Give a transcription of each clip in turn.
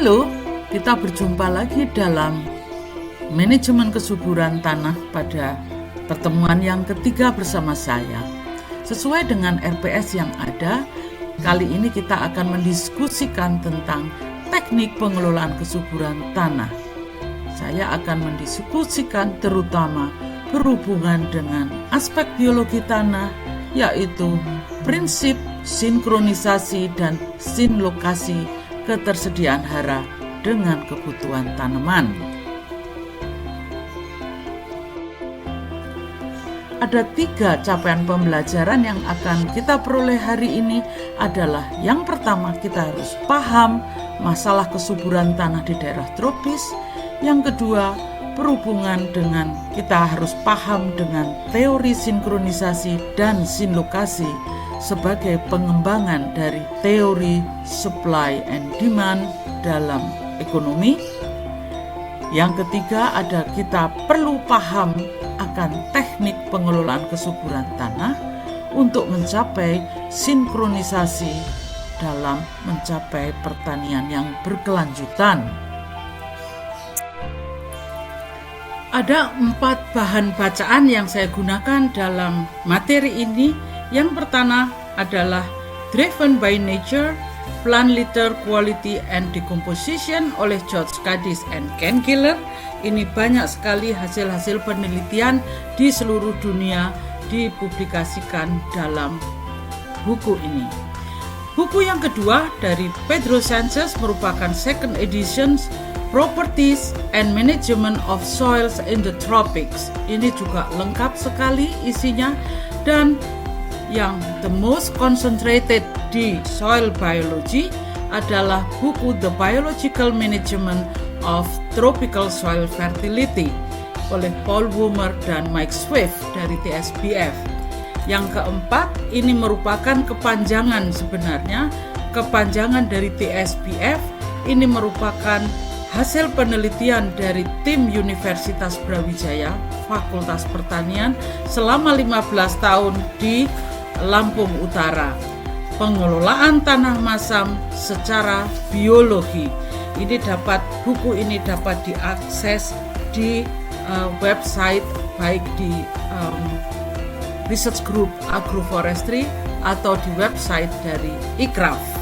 Halo, kita berjumpa lagi dalam manajemen kesuburan tanah pada pertemuan yang ketiga bersama saya. Sesuai dengan RPS yang ada, kali ini kita akan mendiskusikan tentang teknik pengelolaan kesuburan tanah. Saya akan mendiskusikan terutama berhubungan dengan aspek biologi tanah, yaitu prinsip sinkronisasi dan sinlokasi ketersediaan hara dengan kebutuhan tanaman. Ada 3 capaian pembelajaran yang akan kita peroleh hari ini adalah yang pertama, kita harus paham masalah kesuburan tanah di daerah tropis. Yang kedua, berhubungan dengan kita harus paham dengan teori sinkronisasi dan sinlokasi sebagai pengembangan dari teori supply and demand dalam ekonomi. Yang ketiga, ada kita perlu paham akan teknik pengelolaan kesuburan tanah untuk mencapai sinkronisasi dalam mencapai pertanian yang berkelanjutan. Ada 4 bahan bacaan yang saya gunakan dalam materi ini. Yang pertama adalah Driven by Nature, Plant Litter Quality and Decomposition oleh George Cadiz and Ken Keeler. Ini banyak sekali hasil-hasil penelitian di seluruh dunia dipublikasikan dalam buku ini. Buku yang kedua dari Pedro Sanchez merupakan second edition, Properties and Management of Soils in the Tropics. Ini juga lengkap sekali isinya, dan yang the most concentrated di soil biology adalah buku The Biological Management of Tropical Soil Fertility oleh Paul Woomer dan Mike Swift dari TSBF. Yang keempat, ini merupakan kepanjangan sebenarnya, kepanjangan dari TSBF. Ini merupakan hasil penelitian dari tim Universitas Brawijaya, Fakultas Pertanian selama 15 tahun di Lampung Utara. Pengelolaan tanah masam secara biologi. Buku ini dapat diakses di website baik di Research Group Agroforestry atau di website dari ICRAF.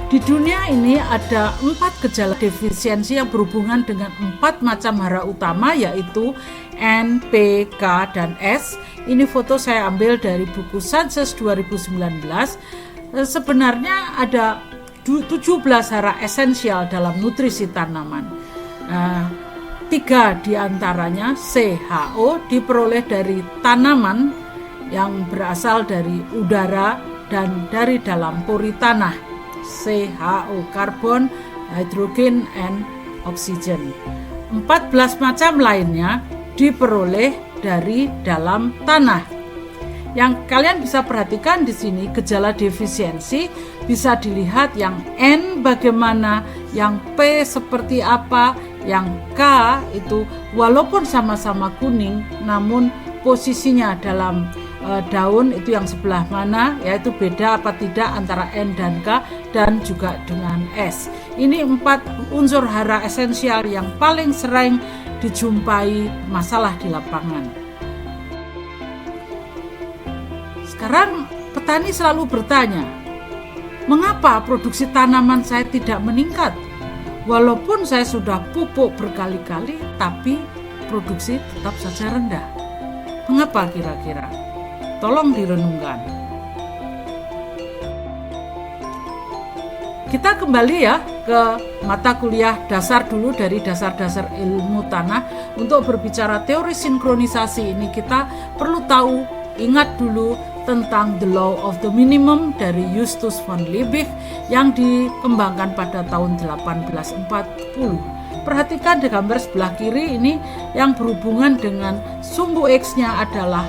Di dunia ini ada 4 gejala defisiensi yang berhubungan dengan 4 macam hara utama, yaitu N, P, K, dan S. Ini foto saya ambil dari buku Sanchez 2019. Sebenarnya ada 17 hara esensial dalam nutrisi tanaman. 3 diantaranya C, H, O diperoleh dari tanaman yang berasal dari udara dan dari dalam pori tanah. CHO, karbon, hidrogen, and oksigen. 14 macam lainnya diperoleh dari dalam tanah. Yang kalian bisa perhatikan di sini, gejala defisiensi bisa dilihat yang N bagaimana, yang P seperti apa, yang K itu walaupun sama-sama kuning namun posisinya dalam daun itu yang sebelah mana, yaitu beda apa tidak antara N dan K, dan juga dengan S. Ini 4 unsur hara esensial yang paling sering dijumpai masalah di lapangan. Sekarang petani selalu bertanya, mengapa produksi tanaman saya tidak meningkat? Walaupun saya sudah pupuk berkali-kali, tapi produksi tetap saja rendah. Mengapa kira-kira? Tolong direnungkan. Kita kembali ya ke mata kuliah dasar dulu dari dasar-dasar ilmu tanah. Untuk berbicara teori sinkronisasi ini kita perlu tahu, ingat dulu tentang the law of the minimum dari Justus von Liebig yang dikembangkan pada tahun 1840. Perhatikan di gambar sebelah kiri ini yang berhubungan dengan sumbu X-nya adalah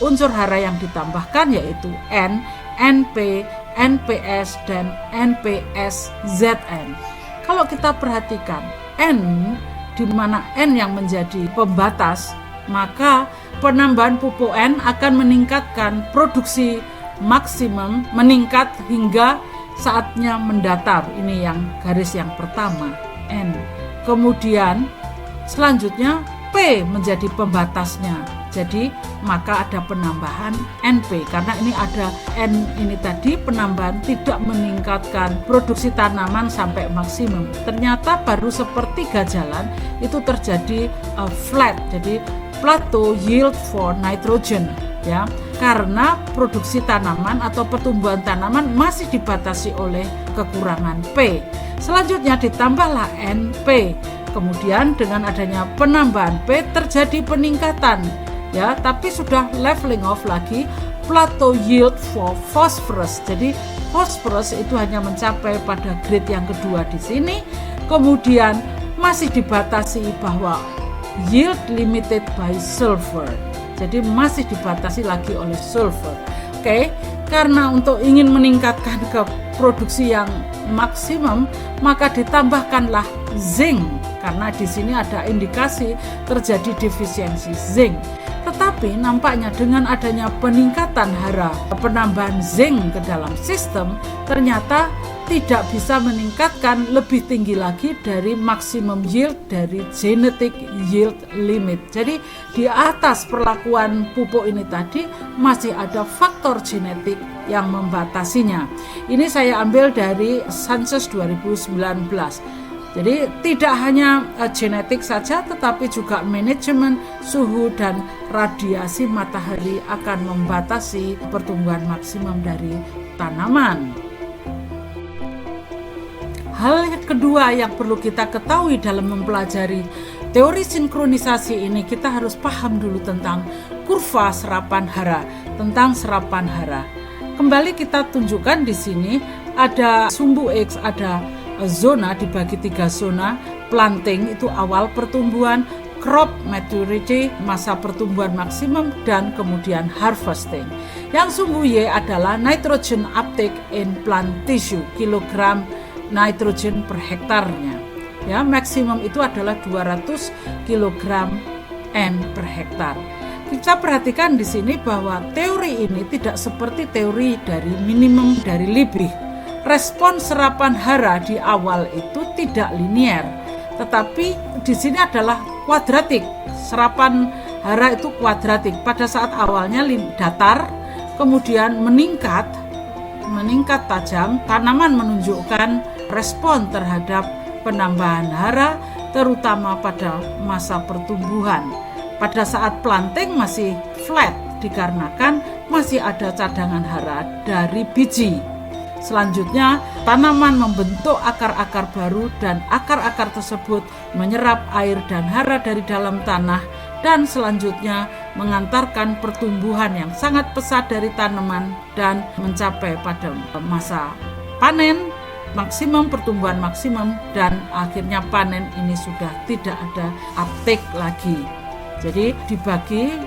unsur hara yang ditambahkan, yaitu N, NP, NPS, dan NPSZN. Kalau kita perhatikan N, di mana N yang menjadi pembatas, maka penambahan pupuk N akan meningkatkan produksi maksimum meningkat hingga saatnya mendatar. Ini yang garis yang pertama, N. Kemudian selanjutnya P menjadi pembatasnya. Jadi maka ada penambahan NP karena ini ada N ini tadi, penambahan tidak meningkatkan produksi tanaman sampai maksimum. Ternyata baru sepertiga jalan itu terjadi flat, jadi plateau yield for nitrogen, ya, karena produksi tanaman atau pertumbuhan tanaman masih dibatasi oleh kekurangan P. Selanjutnya ditambahlah NP. Kemudian dengan adanya penambahan P terjadi peningkatan, ya, tapi sudah leveling off lagi, plateau yield for phosphorus. Jadi phosphorus itu hanya mencapai pada grade yang kedua di sini. Kemudian masih dibatasi bahwa yield limited by sulfur. Jadi masih dibatasi lagi oleh sulfur. Oke, karena untuk ingin meningkatkan ke produksi yang maksimum, maka ditambahkanlah zinc karena di sini ada indikasi terjadi defisiensi zinc. Tetapi nampaknya dengan adanya peningkatan hara, penambahan zinc ke dalam sistem, ternyata tidak bisa meningkatkan lebih tinggi lagi dari maksimum yield dari genetic yield limit. Jadi di atas perlakuan pupuk ini tadi masih ada faktor genetik yang membatasinya. Ini saya ambil dari Census 2019. Jadi tidak hanya genetik saja, tetapi juga manajemen suhu dan radiasi matahari akan membatasi pertumbuhan maksimum dari tanaman. Hal kedua yang perlu kita ketahui dalam mempelajari teori sinkronisasi ini, kita harus paham dulu tentang kurva serapan hara, tentang serapan hara. Kembali kita tunjukkan di sini ada sumbu X, ada zona dibagi 3 zona. Planting itu awal pertumbuhan, crop maturity masa pertumbuhan maksimum, dan kemudian harvesting. Yang sumbu Y adalah nitrogen uptake in plant tissue, kilogram nitrogen per hektarnya. Ya, maksimum itu adalah 200 kg N per hektar. Kita perhatikan di sini bahwa teori ini tidak seperti teori dari minimum dari Liebig. Respon serapan hara di awal itu tidak linier, tetapi di sini adalah kuadratik. Serapan hara itu kuadratik. Pada saat awalnya datar, kemudian meningkat tajam. Tanaman menunjukkan respon terhadap penambahan hara, terutama pada masa pertumbuhan. Pada saat planting masih flat dikarenakan masih ada cadangan hara dari biji. Selanjutnya, tanaman membentuk akar-akar baru dan akar-akar tersebut menyerap air dan hara dari dalam tanah, dan selanjutnya mengantarkan pertumbuhan yang sangat pesat dari tanaman dan mencapai pada masa panen maksimum, pertumbuhan maksimum, dan akhirnya panen ini sudah tidak ada uptake lagi. Jadi dibagi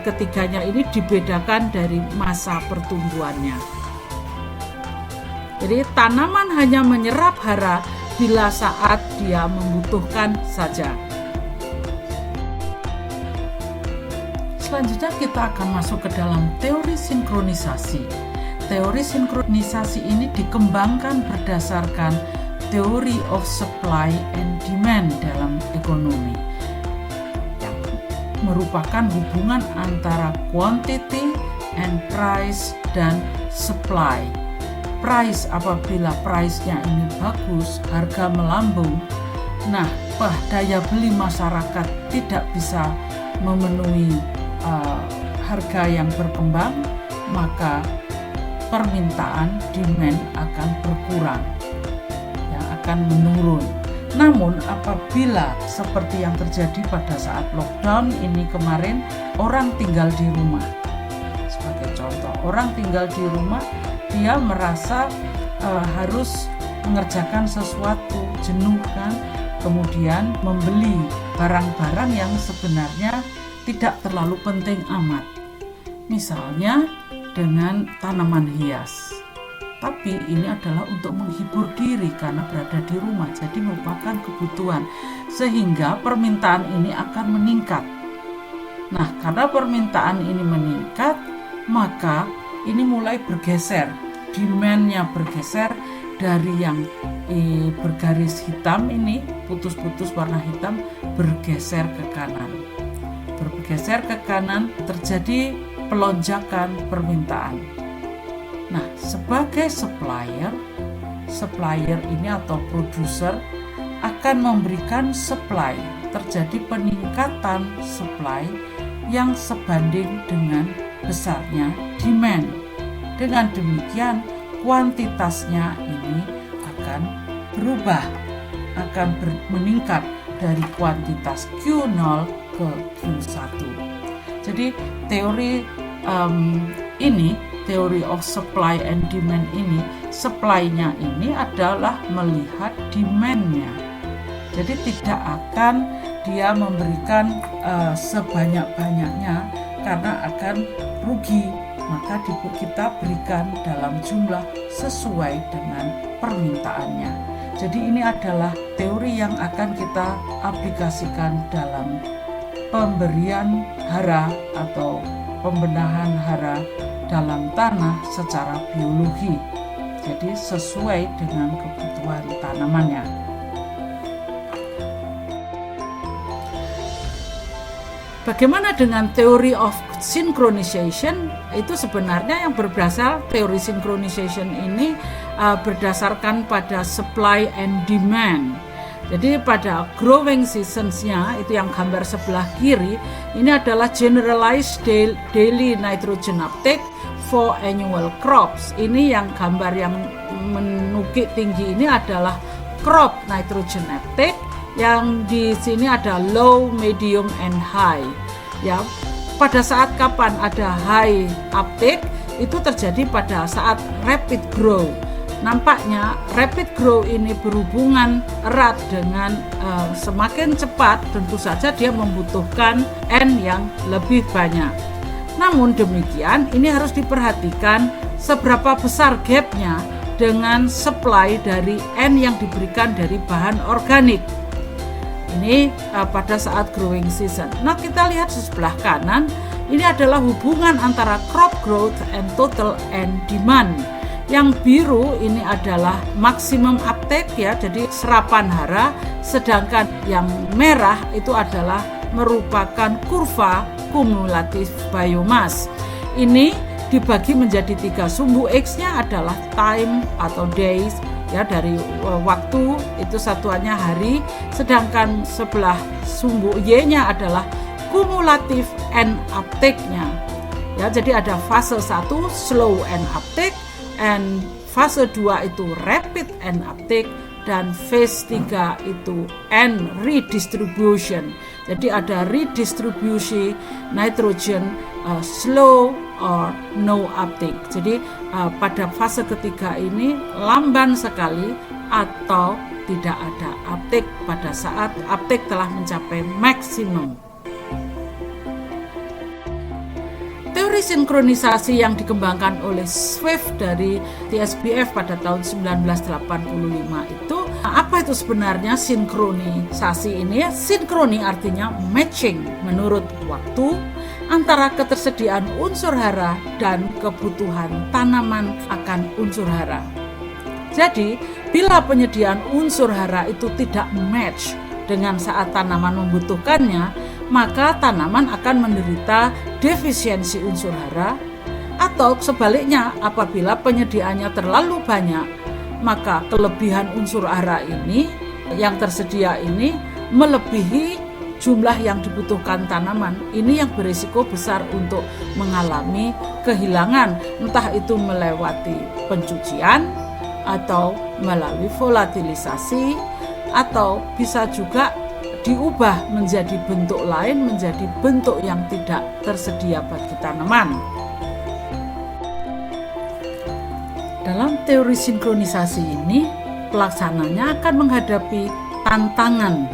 ketiganya ini dibedakan dari masa pertumbuhannya. Jadi tanaman hanya menyerap hara bila saat dia membutuhkan saja. Selanjutnya kita akan masuk ke dalam teori sinkronisasi. Teori sinkronisasi ini dikembangkan berdasarkan theory of supply and demand dalam ekonomi, yang merupakan hubungan antara quantity and price dan supply. Price, apabila price-nya ini bagus, harga melambung, nah daya beli masyarakat tidak bisa memenuhi harga yang berkembang, maka permintaan demand akan berkurang, yang akan menurun. Namun apabila seperti yang terjadi pada saat lockdown ini kemarin, orang tinggal di rumah. Sebagai contoh, orang tinggal di rumah, dia merasa harus mengerjakan sesuatu, jenuh kan, kemudian membeli barang-barang yang sebenarnya tidak terlalu penting amat. Misalnya dengan tanaman hias. Tapi ini adalah untuk menghibur diri karena berada di rumah, jadi merupakan kebutuhan, sehingga permintaan ini akan meningkat. Nah, karena permintaan ini meningkat, maka ini mulai bergeser demand-nya bergeser dari yang bergaris hitam ini, putus-putus warna hitam, bergeser ke kanan. Bergeser ke kanan, terjadi pelonjakan permintaan. Nah, sebagai supplier ini atau produser akan memberikan supply, terjadi peningkatan supply yang sebanding dengan besarnya demand. Dengan demikian, kuantitasnya ini akan berubah, akan meningkat dari kuantitas Q0 ke Q1. Jadi teori teori of supply and demand ini, supply-nya ini adalah melihat demand-nya. Jadi tidak akan dia memberikan sebanyak-banyaknya karena akan rugi. Maka kita berikan dalam jumlah sesuai dengan permintaannya. Jadi ini adalah teori yang akan kita aplikasikan dalam pemberian hara atau pembenahan hara dalam tanah secara biologi. Jadi sesuai dengan kebutuhan tanamannya. Bagaimana dengan teori of synchronization? Itu sebenarnya yang berdasar teori synchronization ini berdasarkan pada supply and demand. Jadi pada growing seasons-nya, itu yang gambar sebelah kiri, ini adalah generalized daily nitrogen uptake for annual crops. Ini yang gambar yang menukik tinggi ini adalah crop nitrogen uptake. Yang di sini ada low, medium, and high. Ya, pada saat kapan ada high uptake itu terjadi pada saat rapid grow. Nampaknya rapid grow ini berhubungan erat dengan semakin cepat, tentu saja dia membutuhkan N yang lebih banyak. Namun demikian, ini harus diperhatikan seberapa besar gapnya dengan supply dari N yang diberikan dari bahan organik. Ini pada saat growing season. Nah, kita lihat di sebelah kanan, ini adalah hubungan antara crop growth and total N demand. Yang biru ini adalah maximum uptake ya, jadi serapan hara, sedangkan yang merah itu adalah merupakan kurva kumulatif biomass. Ini dibagi menjadi 3 sumbu X-nya adalah time atau days, ya, dari waktu itu satuannya hari, sedangkan sebelah sumbu Y-nya adalah kumulatif N uptake-nya. Ya, jadi ada fase 1 slow N uptake, and fase 2 itu rapid N uptake, dan phase 3 itu N redistribution. Jadi ada redistribusi nitrogen slow or no uptake. Jadi pada fase ketiga ini lamban sekali atau tidak ada uptake pada saat uptake telah mencapai maksimum. Teori sinkronisasi yang dikembangkan oleh Swift dari TSBF pada tahun 1985 itu, apa itu sebenarnya sinkronisasi ini? Sinkroni artinya matching menurut waktu antara ketersediaan unsur hara dan kebutuhan tanaman akan unsur hara. Jadi, bila penyediaan unsur hara itu tidak match dengan saat tanaman membutuhkannya, maka tanaman akan menderita defisiensi unsur hara, atau sebaliknya apabila penyediaannya terlalu banyak, maka kelebihan unsur hara ini yang tersedia ini melebihi jumlah yang dibutuhkan tanaman. Ini yang berisiko besar untuk mengalami kehilangan, entah itu melewati pencucian atau melalui volatilisasi, atau bisa juga diubah menjadi bentuk lain, menjadi bentuk yang tidak tersedia bagi tanaman. Dalam teori sinkronisasi ini, pelaksananya akan menghadapi tantangan,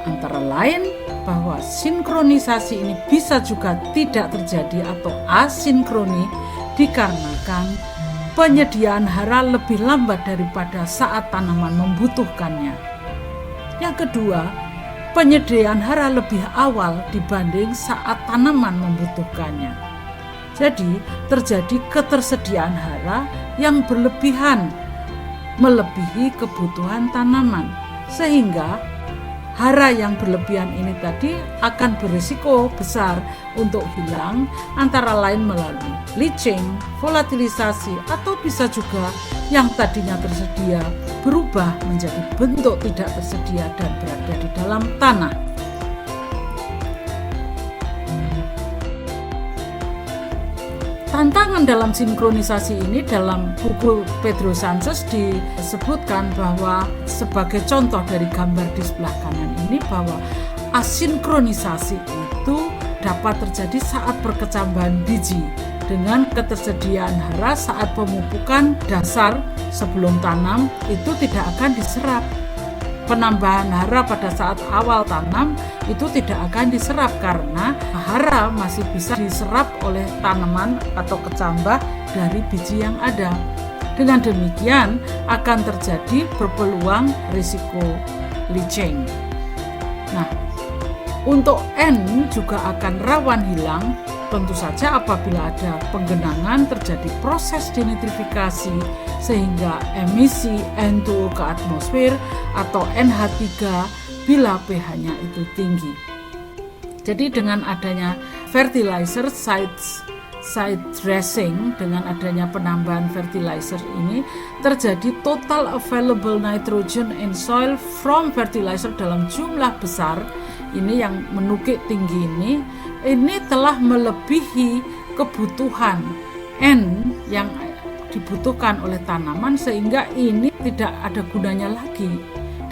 antara lain bahwa sinkronisasi ini bisa juga tidak terjadi atau asinkroni dikarenakan penyediaan hara lebih lambat daripada saat tanaman membutuhkannya. Yang kedua, penyediaan hara lebih awal dibanding saat tanaman membutuhkannya. Jadi terjadi ketersediaan hara yang berlebihan, melebihi kebutuhan tanaman, sehingga hara yang berlebihan ini tadi akan berisiko besar untuk hilang, antara lain melalui leaching, volatilisasi, atau bisa juga yang tadinya tersedia berubah menjadi bentuk tidak tersedia dan berada di dalam tanah. Tantangan dalam sinkronisasi ini dalam buku Pedro Sanchez disebutkan bahwa sebagai contoh dari gambar di sebelah kanan ini bahwa asinkronisasi itu dapat terjadi saat perkecambahan biji dengan ketersediaan hara saat pemupukan dasar sebelum tanam itu tidak akan diserap. Penambahan hara pada saat awal tanam itu tidak akan diserap karena hara masih bisa diserap oleh tanaman atau kecambah dari biji yang ada. Dengan demikian akan terjadi berpeluang risiko leaching. Nah, untuk N juga akan rawan hilang tentu saja apabila ada penggenangan, terjadi proses denitrifikasi sehingga emisi N2O ke atmosfer atau NH3 bila pH-nya itu tinggi. Jadi dengan adanya fertilizer side dressing, dengan adanya penambahan fertilizer ini terjadi total available nitrogen in soil from fertilizer dalam jumlah besar. Ini yang menukik tinggi ini telah melebihi kebutuhan N yang dibutuhkan oleh tanaman, sehingga ini tidak ada gunanya lagi.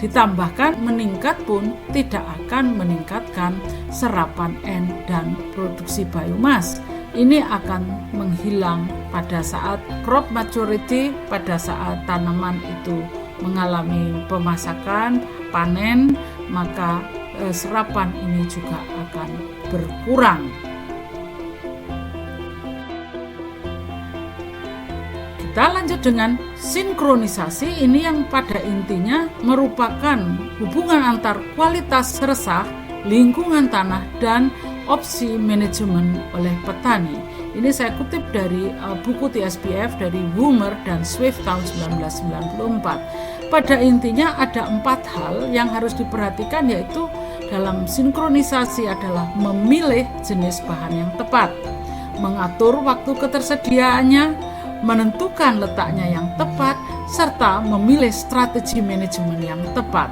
Ditambahkan meningkat pun tidak akan meningkatkan serapan N dan produksi biomas. Ini akan menghilang pada saat crop maturity, pada saat tanaman itu mengalami pemasakan, panen, maka serapan ini juga akan berkurang. Kita lanjut dengan sinkronisasi. Ini yang pada intinya merupakan hubungan antar kualitas resah, lingkungan tanah, dan opsi manajemen oleh petani. Ini saya kutip dari buku TSPF dari Woomer dan Swift tahun 1994. Pada intinya ada 4 hal yang harus diperhatikan, yaitu dalam sinkronisasi adalah memilih jenis bahan yang tepat, mengatur waktu ketersediaannya, menentukan letaknya yang tepat, serta memilih strategi manajemen yang tepat.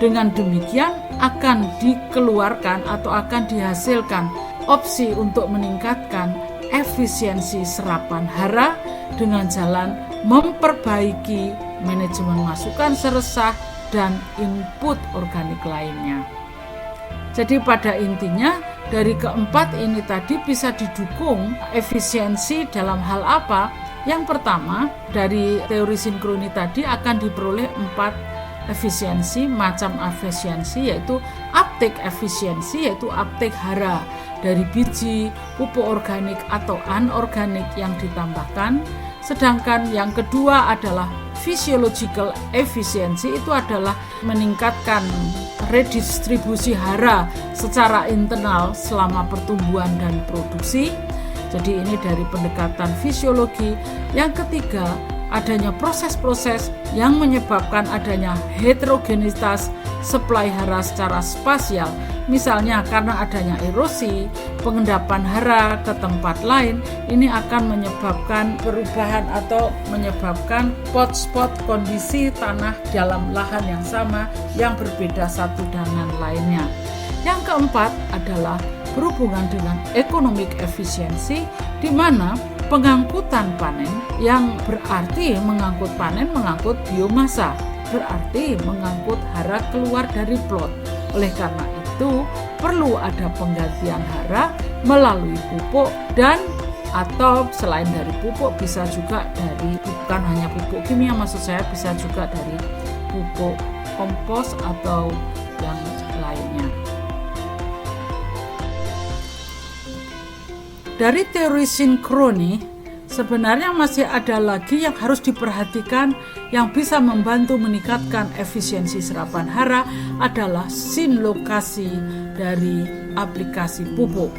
Dengan demikian akan dikeluarkan atau akan dihasilkan opsi untuk meningkatkan efisiensi serapan hara dengan jalan memperbaiki manajemen masukan seresah dan input organik lainnya. Jadi pada intinya dari keempat ini tadi bisa didukung efisiensi dalam hal apa? Yang pertama, dari teori sinkroni tadi akan diperoleh 4 efisiensi, macam efisiensi, yaitu uptake efisiensi, yaitu uptake hara dari biji, pupuk organik atau anorganik yang ditambahkan. Sedangkan yang kedua adalah physiological efficiency, itu adalah meningkatkan redistribusi hara secara internal selama pertumbuhan dan produksi. Jadi ini dari pendekatan fisiologi. Yang ketiga, adanya proses-proses yang menyebabkan adanya heterogenitas suplai hara secara spasial. Misalnya karena adanya erosi, pengendapan hara ke tempat lain, ini akan menyebabkan perubahan atau menyebabkan spot-spot kondisi tanah dalam lahan yang sama yang berbeda satu dengan lainnya. Yang keempat adalah berhubungan dengan economic efficiency, di mana pengangkutan panen yang berarti mengangkut biomasa, berarti mengangkut hara keluar dari plot. Oleh karena itu perlu ada penggantian hara melalui pupuk dan atau selain dari pupuk bisa juga dari, bukan hanya pupuk kimia, maksud saya bisa juga dari pupuk kompos atau yang lainnya. Dari teori sinkroni, sebenarnya masih ada lagi yang harus diperhatikan yang bisa membantu meningkatkan efisiensi serapan hara adalah sinlokasi dari aplikasi pupuk.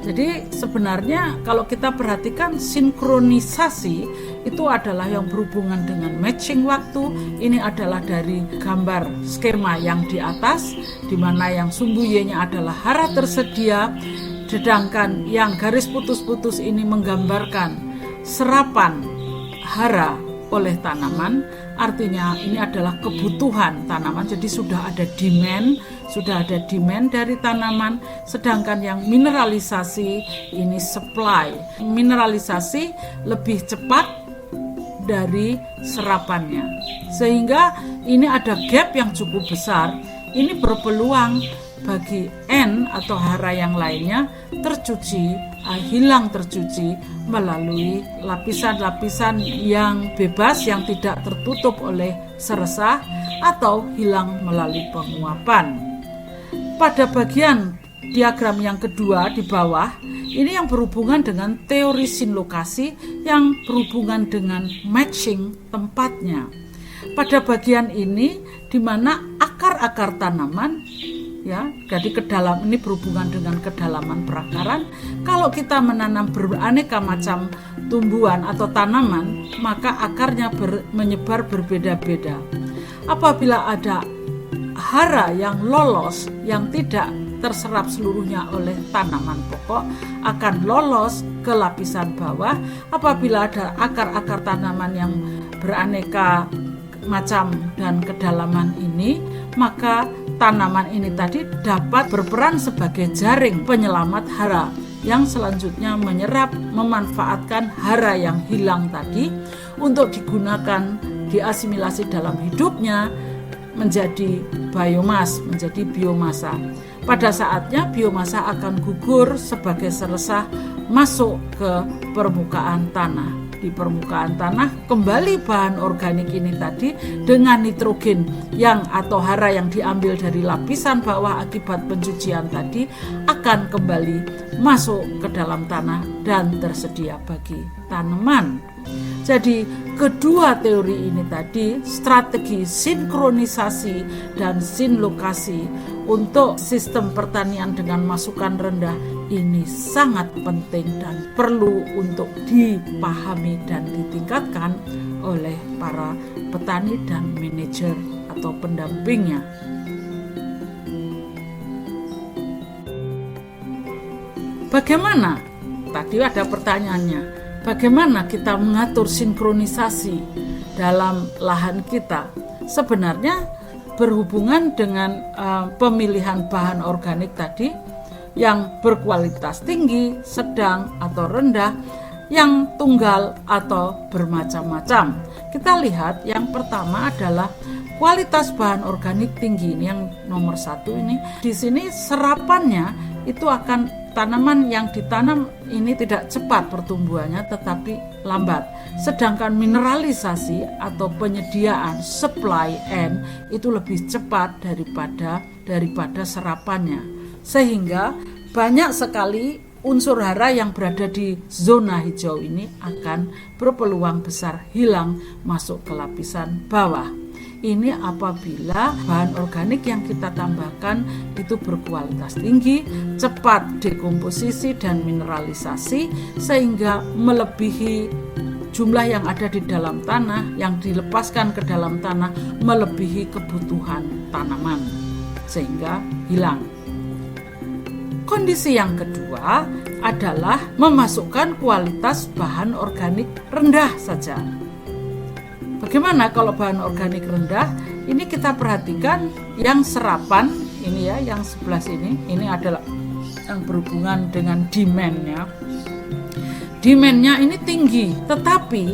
Jadi sebenarnya kalau kita perhatikan sinkronisasi itu adalah yang berhubungan dengan matching waktu. Ini adalah dari gambar skema yang di atas, di mana yang sumbu Y-nya adalah hara tersedia, sedangkan yang garis putus-putus ini menggambarkan serapan hara oleh tanaman. Artinya ini adalah kebutuhan tanaman, jadi sudah ada demand dari tanaman. Sedangkan yang mineralisasi ini supply. Mineralisasi lebih cepat dari serapannya, sehingga ini ada gap yang cukup besar. Ini berpeluang bagi N atau hara yang lainnya hilang tercuci melalui lapisan-lapisan yang bebas, yang tidak tertutup oleh seresah, atau hilang melalui penguapan. Pada bagian diagram yang kedua di bawah, ini yang berhubungan dengan teori sinlokasi yang berhubungan dengan matching tempatnya. Pada bagian ini di mana akar-akar tanaman, ya, jadi ini berhubungan dengan kedalaman perakaran. Kalau kita menanam beraneka macam tumbuhan atau tanaman, maka akarnya menyebar berbeda-beda. Apabila ada hara yang lolos, yang tidak terserap seluruhnya oleh tanaman pokok, akan lolos ke lapisan bawah. Apabila ada akar-akar tanaman yang beraneka macam dan kedalaman ini, maka tanaman ini tadi dapat berperan sebagai jaring penyelamat hara yang selanjutnya menyerap, memanfaatkan hara yang hilang tadi untuk digunakan, diasimilasi dalam hidupnya menjadi biomas, menjadi biomasa. Pada saatnya biomasa akan gugur sebagai seresah masuk ke permukaan tanah. Di permukaan tanah kembali bahan organik ini tadi dengan nitrogen atau hara yang diambil dari lapisan bawah akibat pencucian tadi akan kembali masuk ke dalam tanah dan tersedia bagi tanaman. Jadi kedua teori ini tadi, strategi sinkronisasi dan sinlokasi untuk sistem pertanian dengan masukan rendah, ini sangat penting dan perlu untuk dipahami dan ditingkatkan oleh para petani dan manajer atau pendampingnya. Bagaimana? Tadi ada pertanyaannya. Bagaimana kita mengatur sinkronisasi dalam lahan kita? Sebenarnya berhubungan dengan pemilihan bahan organik tadi yang berkualitas tinggi, sedang atau rendah, yang tunggal atau bermacam-macam. Kita lihat yang pertama adalah kualitas bahan organik tinggi, ini yang nomor 1 ini. Di sini serapannya itu akan tanaman yang ditanam ini tidak cepat pertumbuhannya tetapi lambat. Sedangkan mineralisasi atau penyediaan supply N itu lebih cepat daripada serapannya. Sehingga banyak sekali unsur hara yang berada di zona hijau ini akan berpeluang besar hilang masuk ke lapisan bawah. Ini apabila bahan organik yang kita tambahkan itu berkualitas tinggi, cepat dekomposisi dan mineralisasi, sehingga melebihi jumlah yang ada di dalam tanah, yang dilepaskan ke dalam tanah melebihi kebutuhan tanaman, sehingga hilang. Kondisi yang kedua adalah memasukkan kualitas bahan organik rendah saja. Bagaimana kalau bahan organik rendah? Ini kita perhatikan yang serapan ini ya, yang sebelah sini, ini adalah yang berhubungan dengan demand-nya. Demand-nya ini tinggi, tetapi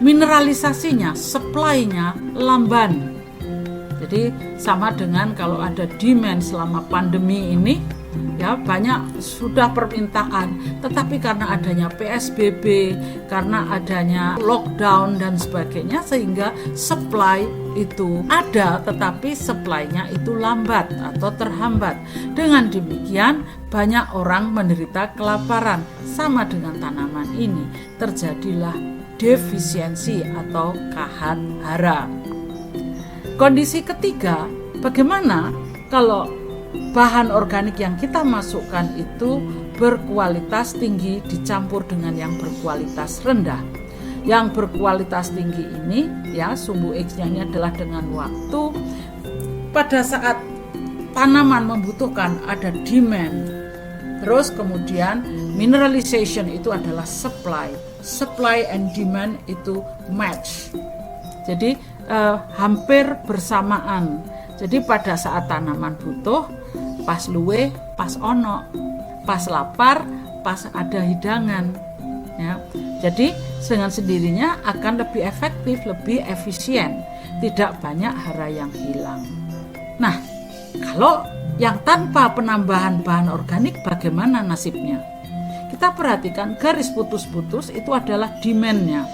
mineralisasinya, supply-nya lamban. Jadi sama dengan kalau ada demand selama pandemi ini, ya banyak sudah permintaan, tetapi karena adanya PSBB, karena adanya lockdown dan sebagainya, sehingga supply itu ada tetapi supply-nya itu lambat atau terhambat. Dengan demikian banyak orang menderita kelaparan. Sama dengan tanaman ini, terjadilah defisiensi atau kahat hara. Kondisi ketiga, bagaimana kalau bahan organik yang kita masukkan itu berkualitas tinggi dicampur dengan yang berkualitas rendah. Yang berkualitas tinggi ini ya, sumbu X-nya ini adalah dengan waktu. Pada saat tanaman membutuhkan ada demand. Terus kemudian mineralization itu adalah supply. Supply and demand itu match. Jadi hampir bersamaan. Jadi pada saat tanaman butuh, pas luwe, pas ono, pas lapar, pas ada hidangan. Ya. Jadi dengan sendirinya akan lebih efektif, lebih efisien, tidak banyak hara yang hilang. Nah, kalau yang tanpa penambahan bahan organik bagaimana nasibnya? Kita perhatikan garis putus-putus itu adalah demand-nya.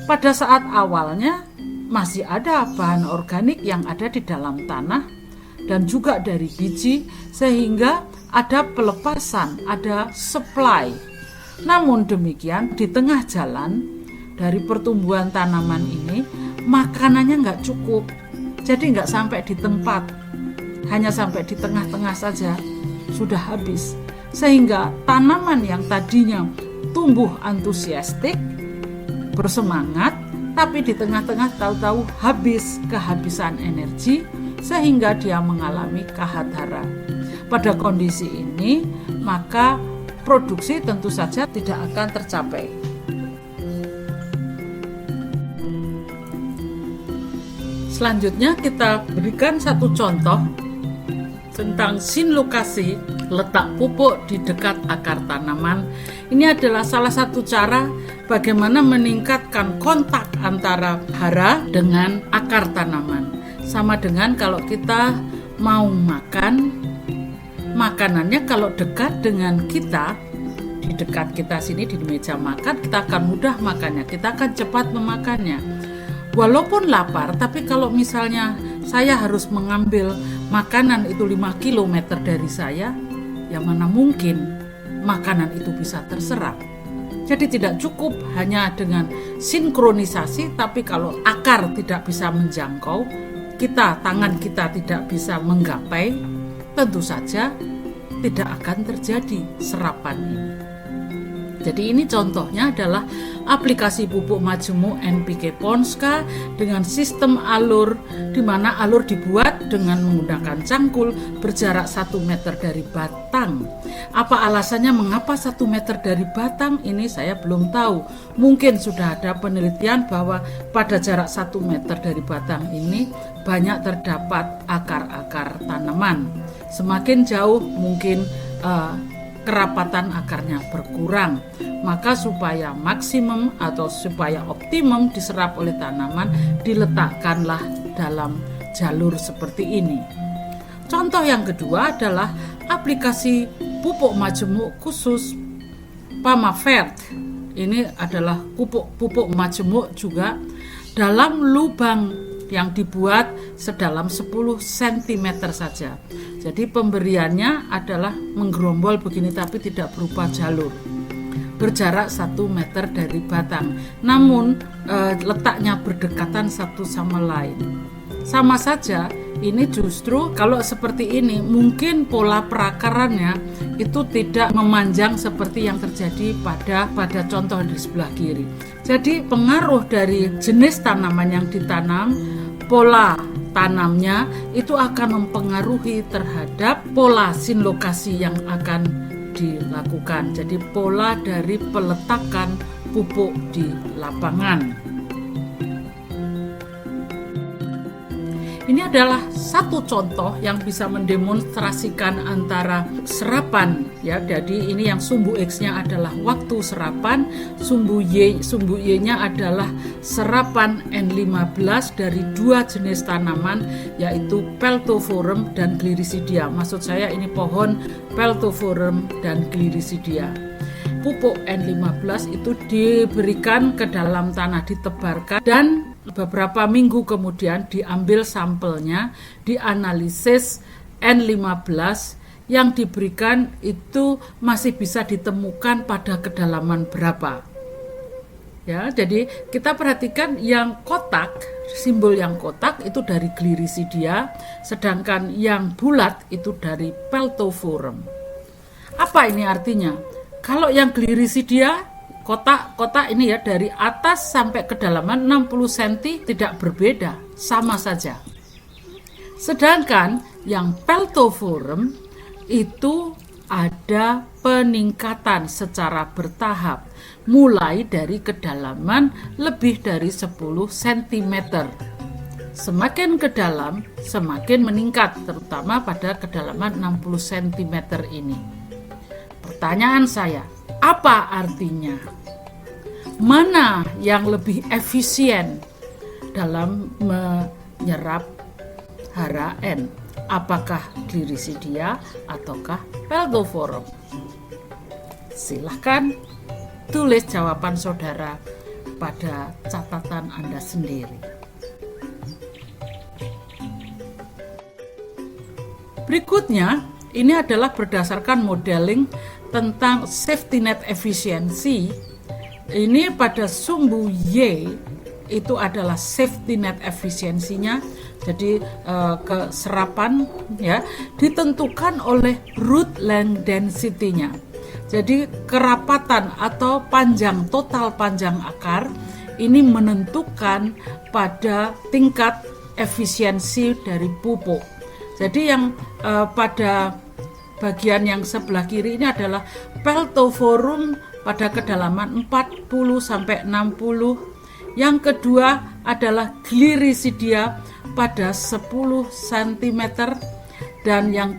Pada saat awalnya masih ada bahan organik yang ada di dalam tanah dan juga dari biji, sehingga ada pelepasan, ada supply. Namun demikian di tengah jalan dari pertumbuhan tanaman ini makanannya nggak cukup, jadi nggak sampai di tempat, hanya sampai di tengah-tengah saja sudah habis, sehingga tanaman yang tadinya tumbuh antusiastik, bersemangat, tapi di tengah-tengah tahu-tahu habis, kehabisan energi, sehingga dia mengalami kahadhara. Pada kondisi ini maka produksi tentu saja tidak akan tercapai. Selanjutnya kita berikan satu contoh tentang sinlokasi, letak pupuk di dekat akar tanaman. Ini adalah salah satu cara bagaimana meningkatkan kontak antara hara dengan akar tanaman. Sama dengan kalau kita mau makan, makanannya kalau dekat dengan kita, di dekat kita sini di meja makan, kita akan mudah makannya, kita akan cepat memakannya. Walaupun lapar, tapi kalau misalnya saya harus mengambil makanan itu 5 km dari saya, ya mana mungkin makanan itu bisa terserap. Jadi tidak cukup hanya dengan sinkronisasi, tapi kalau akar tidak bisa menjangkau, tangan kita tidak bisa menggapai, tentu saja tidak akan terjadi serapan ini. Jadi ini contohnya adalah aplikasi pupuk majemuk NPK Ponska dengan sistem alur, di mana alur dibuat dengan menggunakan cangkul berjarak 1 meter dari batang. Apa alasannya mengapa 1 meter dari batang? Ini saya belum tahu. Mungkin sudah ada penelitian bahwa pada jarak 1 meter dari batang ini banyak terdapat akar-akar tanaman. Semakin jauh mungkin kerapatan akarnya berkurang. Maka supaya maksimum atau supaya optimum diserap oleh tanaman, diletakkanlah dalam jalur seperti ini. Contoh yang kedua adalah aplikasi pupuk majemuk khusus Pamavert. Ini adalah pupuk majemuk juga dalam lubang yang dibuat sedalam 10 cm saja. Jadi pemberiannya adalah menggerombol begini tapi tidak berupa jalur. Berjarak 1 meter dari batang. Namun letaknya berdekatan satu sama lain. Sama saja, ini justru kalau seperti ini mungkin pola perakarannya itu tidak memanjang seperti yang terjadi pada contoh di sebelah kiri. Jadi pengaruh dari jenis tanaman yang ditanam, pola tanamnya itu akan mempengaruhi terhadap pola sinlokasi yang akan dilakukan. Jadi pola dari peletakan pupuk di lapangan. Ini adalah satu contoh yang bisa mendemonstrasikan antara serapan ya. Jadi ini yang sumbu X-nya adalah waktu serapan, sumbu Y-nya adalah serapan N15 dari 2 jenis tanaman yaitu Peltophorum dan Gliricidia. Maksud saya ini pohon Peltophorum dan Gliricidia. Pupuk N15 itu diberikan ke dalam tanah, ditebarkan, dan beberapa minggu kemudian diambil sampelnya, dianalisis N15 yang diberikan itu masih bisa ditemukan pada kedalaman berapa. Ya, jadi kita perhatikan yang kotak, simbol yang kotak itu dari Gliricidia, sedangkan yang bulat itu dari Peltophorum. Apa ini artinya? Kalau yang Gliricidia, kotak ini ya, dari atas sampai kedalaman 60 cm tidak berbeda, sama saja. Sedangkan yang Peltophorum itu ada peningkatan secara bertahap, mulai dari kedalaman lebih dari 10 cm. Semakin ke dalam, semakin meningkat, terutama pada kedalaman 60 cm ini. Pertanyaan saya, apa artinya? Mana yang lebih efisien dalam menyerap hara N? Apakah Gliricidia ataukah Peltophorum? Silahkan tulis jawaban saudara pada catatan Anda sendiri. Berikutnya, ini adalah berdasarkan modeling tentang safety net efisiensi. Ini pada sumbu Y itu adalah safety net efisiensinya. Jadi keserapan ya ditentukan oleh root length density-nya. Jadi kerapatan atau total panjang akar ini menentukan pada tingkat efisiensi dari pupuk. Jadi yang pada bagian yang sebelah kiri ini adalah Peltophorum pada kedalaman 40 sampai 60. Yang kedua adalah Gliricidia pada 10 cm, dan yang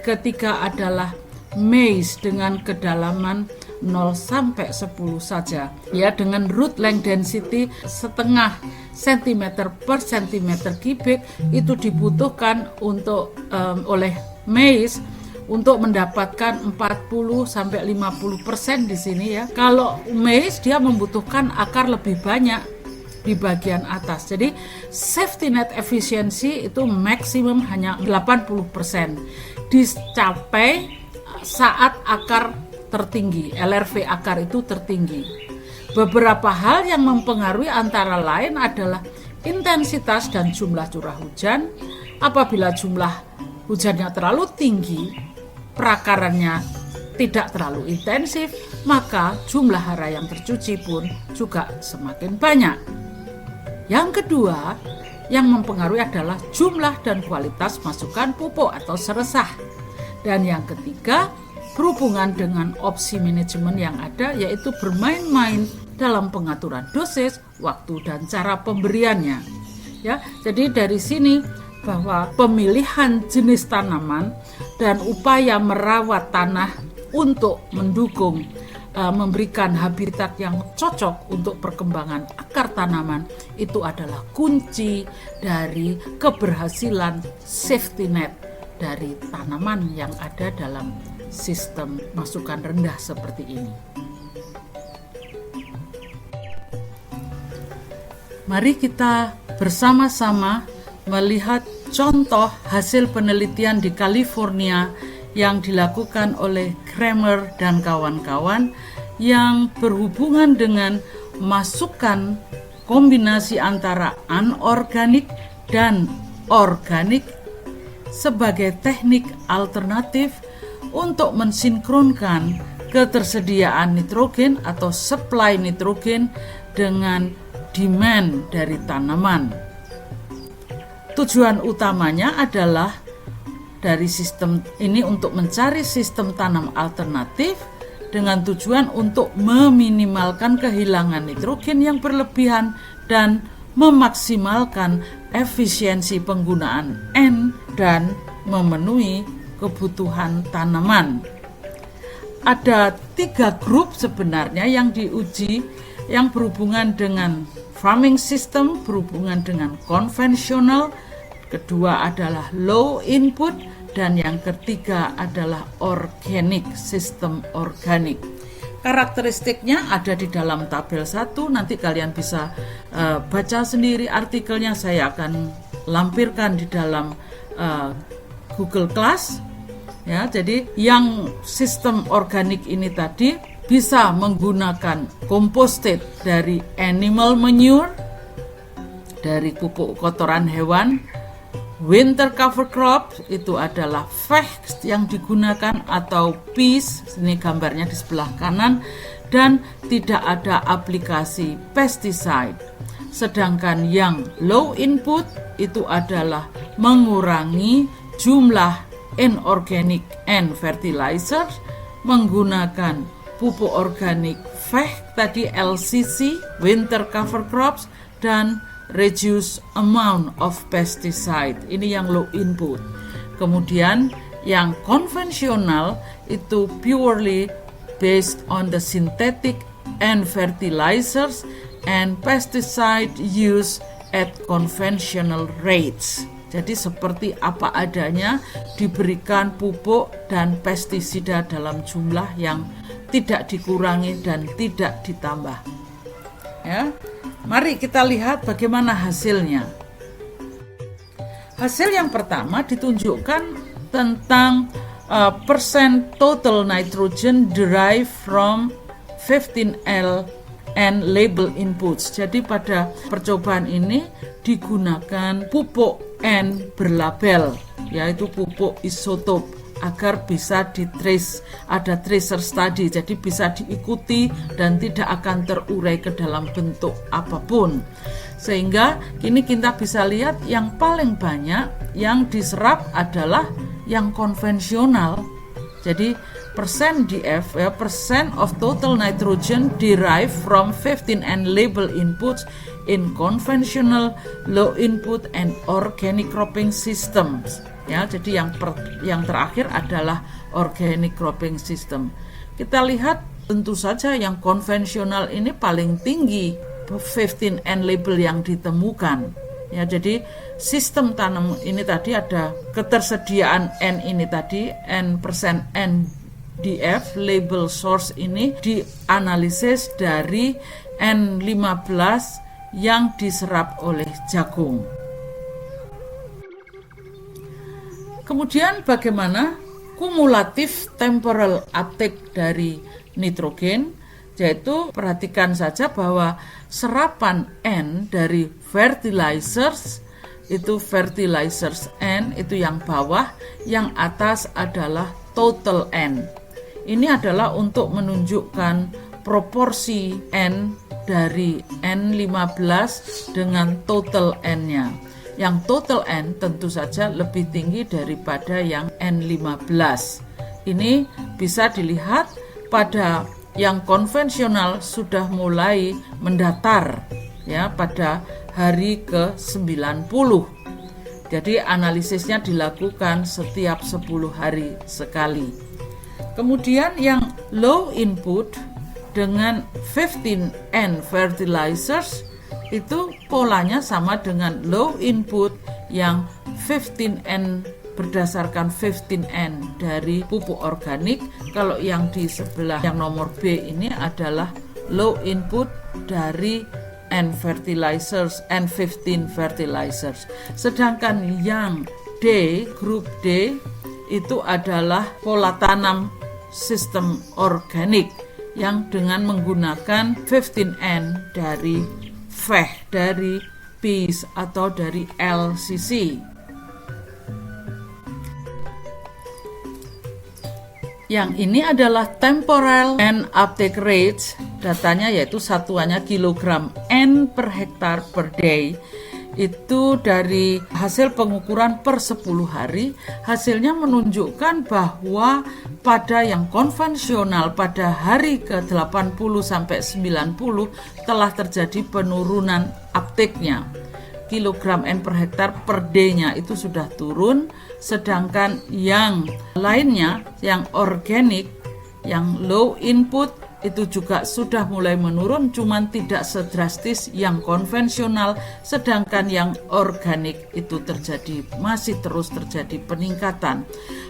ketiga adalah maize dengan kedalaman 0 sampai 10 saja ya, dengan root length density setengah cm per cm kubik itu dibutuhkan untuk oleh maize untuk mendapatkan 40 sampai 50% di sini ya. Kalau maize dia membutuhkan akar lebih banyak di bagian atas. Jadi safety net efisiensi itu maksimum hanya 80%. Dicapai saat akar tertinggi, LRV akar itu tertinggi. Beberapa hal yang mempengaruhi antara lain adalah intensitas dan jumlah curah hujan. Apabila jumlah hujannya terlalu tinggi, perakarannya tidak terlalu intensif, maka jumlah hara yang tercuci pun juga semakin banyak. Yang kedua, yang mempengaruhi adalah jumlah dan kualitas masukan pupuk atau seresah. Dan yang ketiga, berhubungan dengan opsi manajemen yang ada, yaitu bermain-main dalam pengaturan dosis, waktu, dan cara pemberiannya. Ya, jadi dari sini bahwa pemilihan jenis tanaman dan upaya merawat tanah untuk mendukung memberikan habitat yang cocok untuk perkembangan akar tanaman itu adalah kunci dari keberhasilan safety net dari tanaman yang ada dalam sistem masukan rendah seperti ini. Mari kita bersama-sama melihat contoh hasil penelitian di California yang dilakukan oleh Kramer dan kawan-kawan yang berhubungan dengan masukan kombinasi antara anorganik dan organik sebagai teknik alternatif untuk mensinkronkan ketersediaan nitrogen atau supply nitrogen dengan demand dari tanaman. Tujuan utamanya adalah dari sistem ini untuk mencari sistem tanam alternatif dengan tujuan untuk meminimalkan kehilangan nitrogen yang berlebihan dan memaksimalkan efisiensi penggunaan N dan memenuhi kebutuhan tanaman. Ada 3 grup sebenarnya yang diuji, yang berhubungan dengan farming system, berhubungan dengan konvensional, kedua adalah low input, dan yang ketiga adalah organic, sistem organik. Karakteristiknya ada di dalam tabel 1, nanti kalian bisa baca sendiri artikelnya, saya akan lampirkan di dalam Google Class. Ya, jadi yang sistem organik ini tadi bisa menggunakan composted dari animal manure, dari pupuk kotoran hewan. Winter cover crop itu adalah vetch yang digunakan atau peas, ini gambarnya di sebelah kanan, dan tidak ada aplikasi pesticide. Sedangkan yang low input itu adalah mengurangi jumlah inorganic and fertilizer, menggunakan pupuk organik vetch tadi LCC, winter cover crops, dan reduce amount of pesticide. Ini yang low input. Kemudian yang konvensional itu purely based on the synthetic and fertilizers and pesticide use at conventional rates. Jadi seperti apa adanya, diberikan pupuk dan pestisida dalam jumlah yang tidak dikurangi dan tidak ditambah. Ya, mari kita lihat bagaimana hasilnya. Hasil yang pertama ditunjukkan tentang persen total nitrogen derived from 15L and label inputs. Jadi pada percobaan ini digunakan pupuk N berlabel, yaitu pupuk isotop, agar bisa di-trace, ada tracer study, jadi bisa diikuti dan tidak akan terurai ke dalam bentuk apapun. Sehingga kini kita bisa lihat yang paling banyak yang diserap adalah yang konvensional. Jadi persen DF, ya, persen of total nitrogen derived from 15 and label inputs in conventional low input and organic cropping systems. Ya, jadi yang terakhir adalah organic cropping system. Kita lihat tentu saja yang konvensional ini paling tinggi 15 and label yang ditemukan. Ya, jadi sistem tanam ini tadi ada ketersediaan N ini tadi, N persen NDF label source ini dianalisis dari N15 yang diserap oleh jagung. Kemudian bagaimana kumulatif temporal uptake dari nitrogen, yaitu perhatikan saja bahwa serapan N dari fertilizers itu fertilizers N itu yang bawah, yang atas adalah total N. Ini adalah untuk menunjukkan proporsi N dari N15 dengan total N-nya. Yang total N tentu saja lebih tinggi daripada yang N15. Ini bisa dilihat pada yang konvensional sudah mulai mendatar, ya, pada hari ke-90. Jadi analisisnya dilakukan setiap 10 hari sekali. Kemudian yang low input dengan 15N fertilizers itu polanya sama dengan low input yang 15N berdasarkan 15N dari pupuk organik. Kalau yang di sebelah yang nomor B ini adalah low input dari N fertilizers, N15 fertilizers. Sedangkan yang D, grup D itu adalah pola tanam sistem organik yang dengan menggunakan 15N dari VEH, dari peas atau dari LCC. Yang ini adalah temporal N uptake rates, datanya yaitu satuannya kilogram N per hektar per day. Itu dari hasil pengukuran per 10 hari, hasilnya menunjukkan bahwa pada yang konvensional pada hari ke-80 sampai 90 telah terjadi penurunan uptake-nya. Kilogram N per hektar per day-nya itu sudah turun, sedangkan yang lainnya, yang organik, yang low input itu juga sudah mulai menurun, cuman tidak sedrastis yang konvensional, sedangkan yang organik itu masih terus terjadi peningkatan.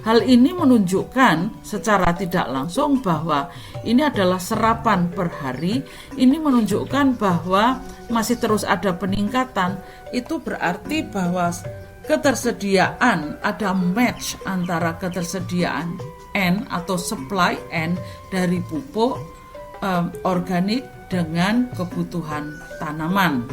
Hal ini menunjukkan secara tidak langsung bahwa ini adalah serapan per hari. Ini menunjukkan bahwa masih terus ada peningkatan. Itu berarti bahwa ketersediaan, ada match antara ketersediaan N atau supply N dari pupuk organik dengan kebutuhan tanaman.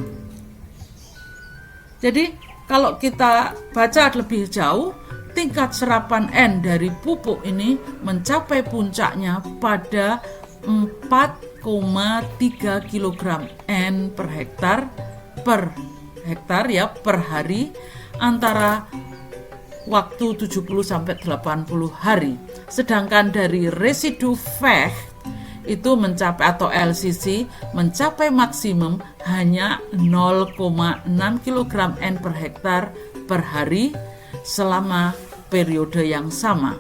Jadi kalau kita baca lebih jauh, tingkat serapan N dari pupuk ini mencapai puncaknya pada 4,3 kg N per hektar ya per hari antara waktu 70 sampai 80 hari. Sedangkan dari residu FECH itu mencapai atau LCC mencapai maksimum hanya 0,6 kg N per hektar per hari selama periode yang sama.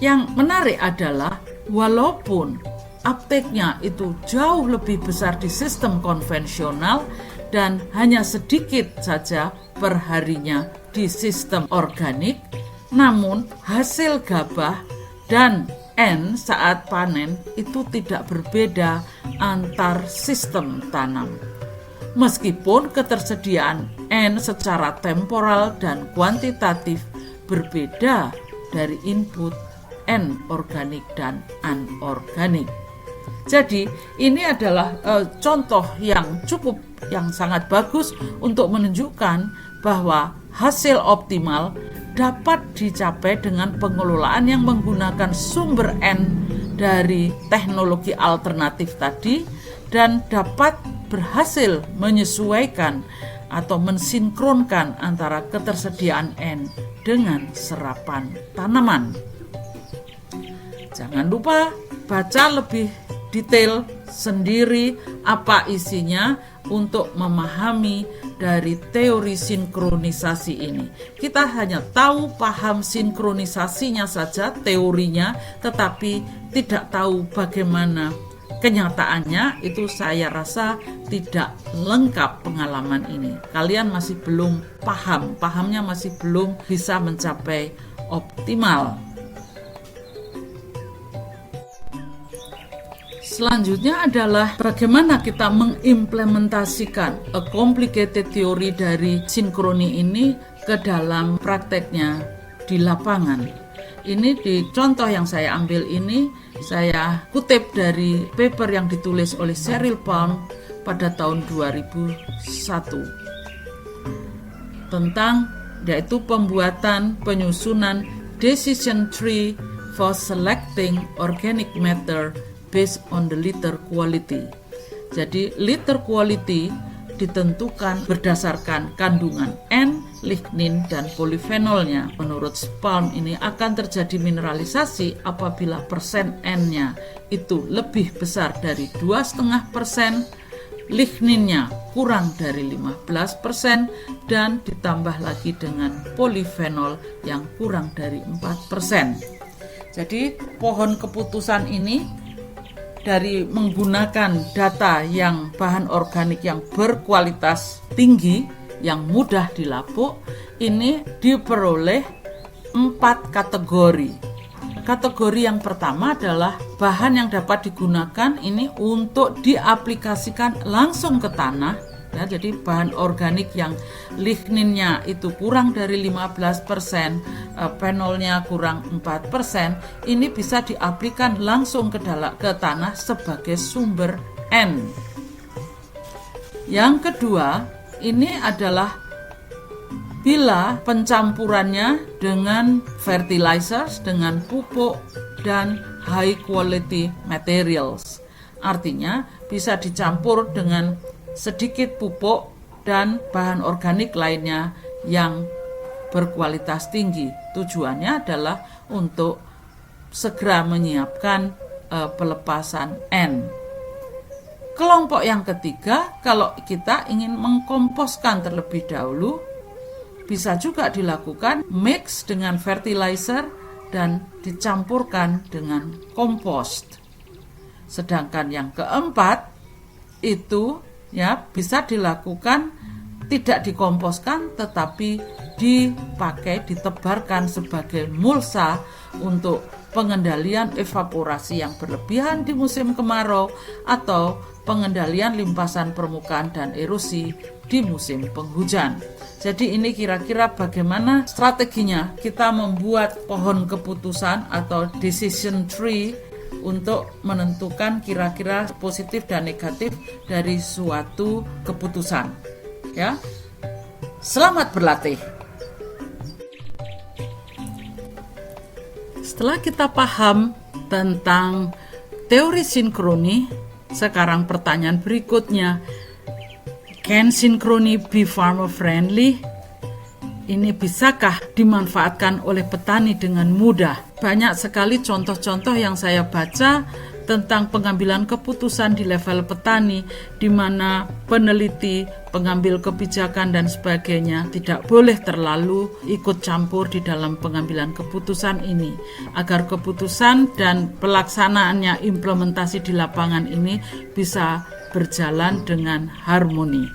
Yang menarik adalah walaupun uptake-nya itu jauh lebih besar di sistem konvensional dan hanya sedikit saja per harinya di sistem organik, namun hasil gabah dan N saat panen itu tidak berbeda antar sistem tanam. Meskipun ketersediaan N secara temporal dan kuantitatif berbeda dari input N organik dan anorganik. Jadi ini adalah contoh yang sangat bagus untuk menunjukkan bahwa hasil optimal dapat dicapai dengan pengelolaan yang menggunakan sumber N dari teknologi alternatif tadi dan dapat berhasil menyesuaikan atau mensinkronkan antara ketersediaan N dengan serapan tanaman. Jangan lupa baca lebih detail sendiri apa isinya untuk memahami dari teori sinkronisasi ini. Kita hanya paham sinkronisasinya saja, teorinya, tetapi tidak tahu bagaimana kenyataannya. Itu saya rasa tidak lengkap pengalaman ini. Kalian masih belum pahamnya masih belum bisa mencapai optimal. Selanjutnya adalah bagaimana kita mengimplementasikan a complicated theory dari sinkroni ini ke dalam prakteknya di lapangan. Ini di contoh yang saya ambil ini, saya kutip dari paper yang ditulis oleh Sheryl Palm pada tahun 2001 tentang yaitu pembuatan penyusunan decision tree for selecting organic matter based on the litter quality. Jadi litter quality ditentukan berdasarkan kandungan N, lignin, dan polifenolnya. Menurut Palm ini akan terjadi mineralisasi apabila persen N-nya itu lebih besar dari 2,5%, ligninnya kurang dari 15%, dan ditambah lagi dengan polifenol yang kurang dari 4%. Jadi pohon keputusan ini dari menggunakan data yang bahan organik yang berkualitas tinggi, yang mudah dilapuk, ini diperoleh 4 kategori. Kategori yang pertama adalah bahan yang dapat digunakan ini untuk diaplikasikan langsung ke tanah. Ya, jadi bahan organik yang ligninnya itu kurang dari 15%, fenolnya kurang 4%, ini bisa diaplikasikan langsung ke tanah sebagai sumber N. Yang kedua, ini adalah bila pencampurannya dengan fertilizers, dengan pupuk dan high quality materials. Artinya bisa dicampur dengan sedikit pupuk dan bahan organik lainnya yang berkualitas tinggi. Tujuannya adalah untuk segera menyiapkan pelepasan N. Kelompok yang ketiga, kalau kita ingin mengkomposkan terlebih dahulu, bisa juga dilakukan mix dengan fertilizer dan dicampurkan dengan kompost. Sedangkan yang keempat itu ya bisa dilakukan tidak dikomposkan tetapi ditebarkan sebagai mulsa untuk pengendalian evaporasi yang berlebihan di musim kemarau atau pengendalian limpasan permukaan dan erosi di musim penghujan. Jadi ini kira-kira bagaimana strateginya kita membuat pohon keputusan atau decision tree untuk menentukan kira-kira positif dan negatif dari suatu keputusan. Ya. Selamat berlatih. Setelah kita paham tentang teori sinkroni, sekarang pertanyaan berikutnya, can synchrony be farmer friendly? Ini bisakah dimanfaatkan oleh petani dengan mudah? Banyak sekali contoh-contoh yang saya baca tentang pengambilan keputusan di level petani, di mana peneliti, pengambil kebijakan dan sebagainya tidak boleh terlalu ikut campur di dalam pengambilan keputusan ini, agar keputusan dan pelaksanaannya, implementasi di lapangan ini bisa berjalan dengan harmoni.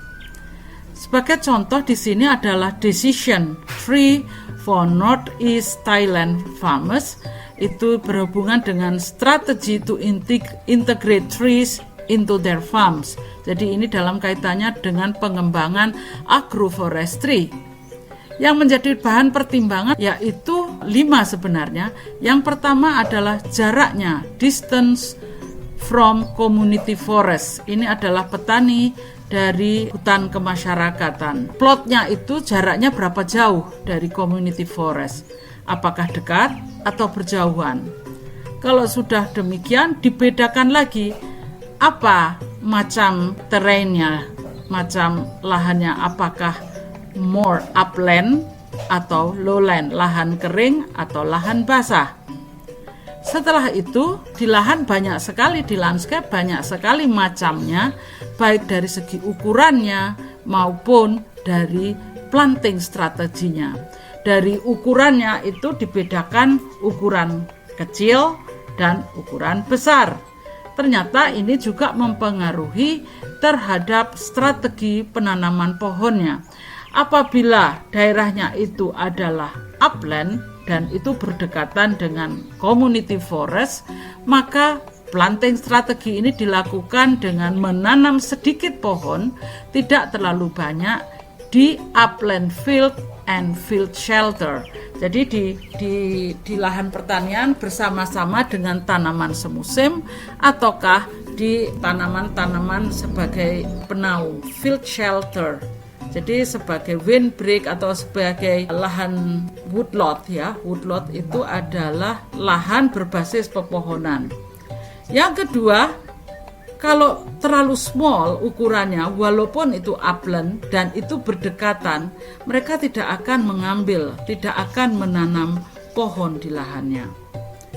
Sebagai contoh di sini adalah decision tree for Northeast Thailand farmers. Itu berhubungan dengan strategi to integrate trees into their farms. Jadi ini dalam kaitannya dengan pengembangan agroforestry. Yang menjadi bahan pertimbangan yaitu 5 sebenarnya. Yang pertama adalah jaraknya, distance from community forest. Ini adalah petani dari hutan kemasyarakatan. Plotnya itu jaraknya berapa jauh dari community forest? Apakah dekat atau berjauhan? Kalau sudah demikian, dibedakan lagi apa macam terrainnya, macam lahannya, apakah more upland atau lowland, lahan kering atau lahan basah. Setelah itu, di lahan banyak sekali, di landscape banyak sekali macamnya, baik dari segi ukurannya maupun dari planting strateginya. Dari ukurannya itu dibedakan ukuran kecil dan ukuran besar. Ternyata ini juga mempengaruhi terhadap strategi penanaman pohonnya. Apabila daerahnya itu adalah upland dan itu berdekatan dengan community forest, maka planting strategi ini dilakukan dengan menanam sedikit pohon, tidak terlalu banyak, di upland field and field shelter. Jadi di lahan pertanian bersama-sama dengan tanaman semusim, ataukah di tanaman-tanaman sebagai penaung, field shelter. Jadi sebagai windbreak atau sebagai lahan woodlot ya. Woodlot itu adalah lahan berbasis pepohonan. Yang kedua, kalau terlalu small ukurannya, walaupun itu upland dan itu berdekatan, mereka tidak akan mengambil, tidak akan menanam pohon di lahannya.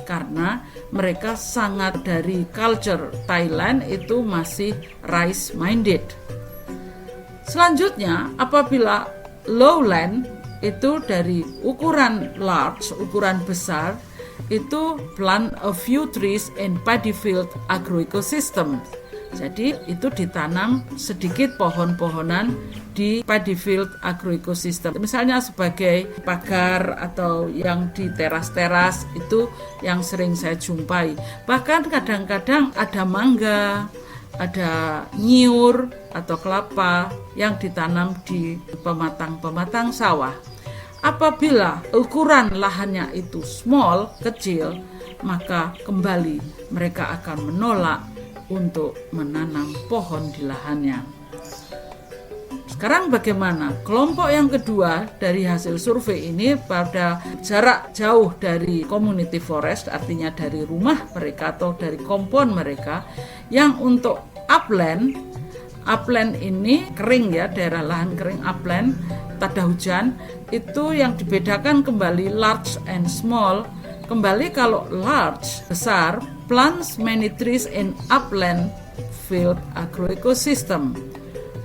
Karena mereka sangat, dari culture Thailand itu masih rice minded. Selanjutnya, apabila lowland itu dari ukuran large, ukuran besar, itu plant a few trees in paddy field agroecosystem. Jadi itu ditanam sedikit pohon-pohonan di paddy field agroecosystem. Misalnya sebagai pagar atau yang di teras-teras, itu yang sering saya jumpai. Bahkan kadang-kadang ada mangga, ada nyiur atau kelapa yang ditanam di pematang-pematang sawah. Apabila ukuran lahannya itu small, kecil, maka kembali mereka akan menolak untuk menanam pohon di lahannya. Sekarang bagaimana? Kelompok yang kedua dari hasil survei ini pada jarak jauh dari community forest, artinya dari rumah mereka atau dari kompon mereka, yang untuk upland ini kering ya, daerah lahan kering upland, tak ada hujan, itu yang dibedakan kembali large and small. Kembali kalau large, besar, plants many trees in upland field agroecosystem.